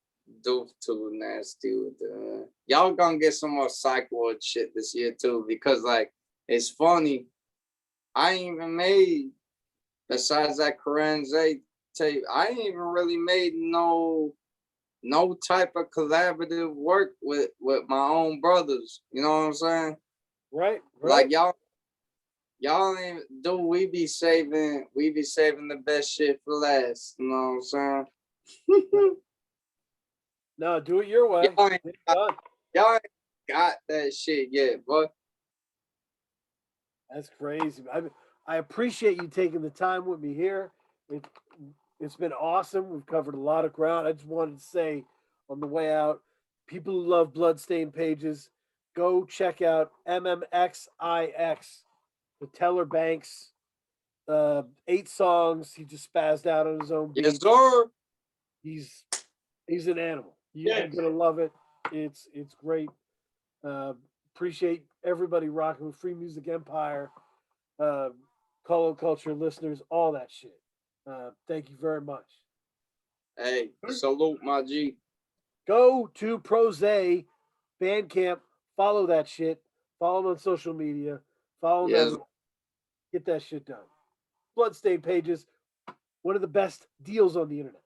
nasty with the y'all gonna get some more Psycho shit this year too, because like it's funny. I ain't even made besides that PRO ZAY tape, I ain't even really made no type of collaborative work with my own brothers. You know what I'm saying? Right. Like y'all ain't do we be saving the best shit for last. You know what I'm saying? No, do it your way. Y'all ain't got that shit yet, boy. That's crazy. I appreciate you taking the time with me here. It's been awesome. We've covered a lot of ground. I just wanted to say on the way out, people who love Bloodstained Pages, go check out MMXIX, the Teller Banks. 8 songs. He just spazzed out on his own beat. Yes, sir. He's an animal. You're gonna love it. It's great. Appreciate everybody rocking with Free Music Empire, Colo Culture listeners, all that shit. Thank you very much. Hey, salute my G. Go to PRO ZAY Bandcamp. Follow that shit. Follow them on social media. Follow Yes. them. Get that shit done. Bloodstained Pages, one of the best deals on the internet.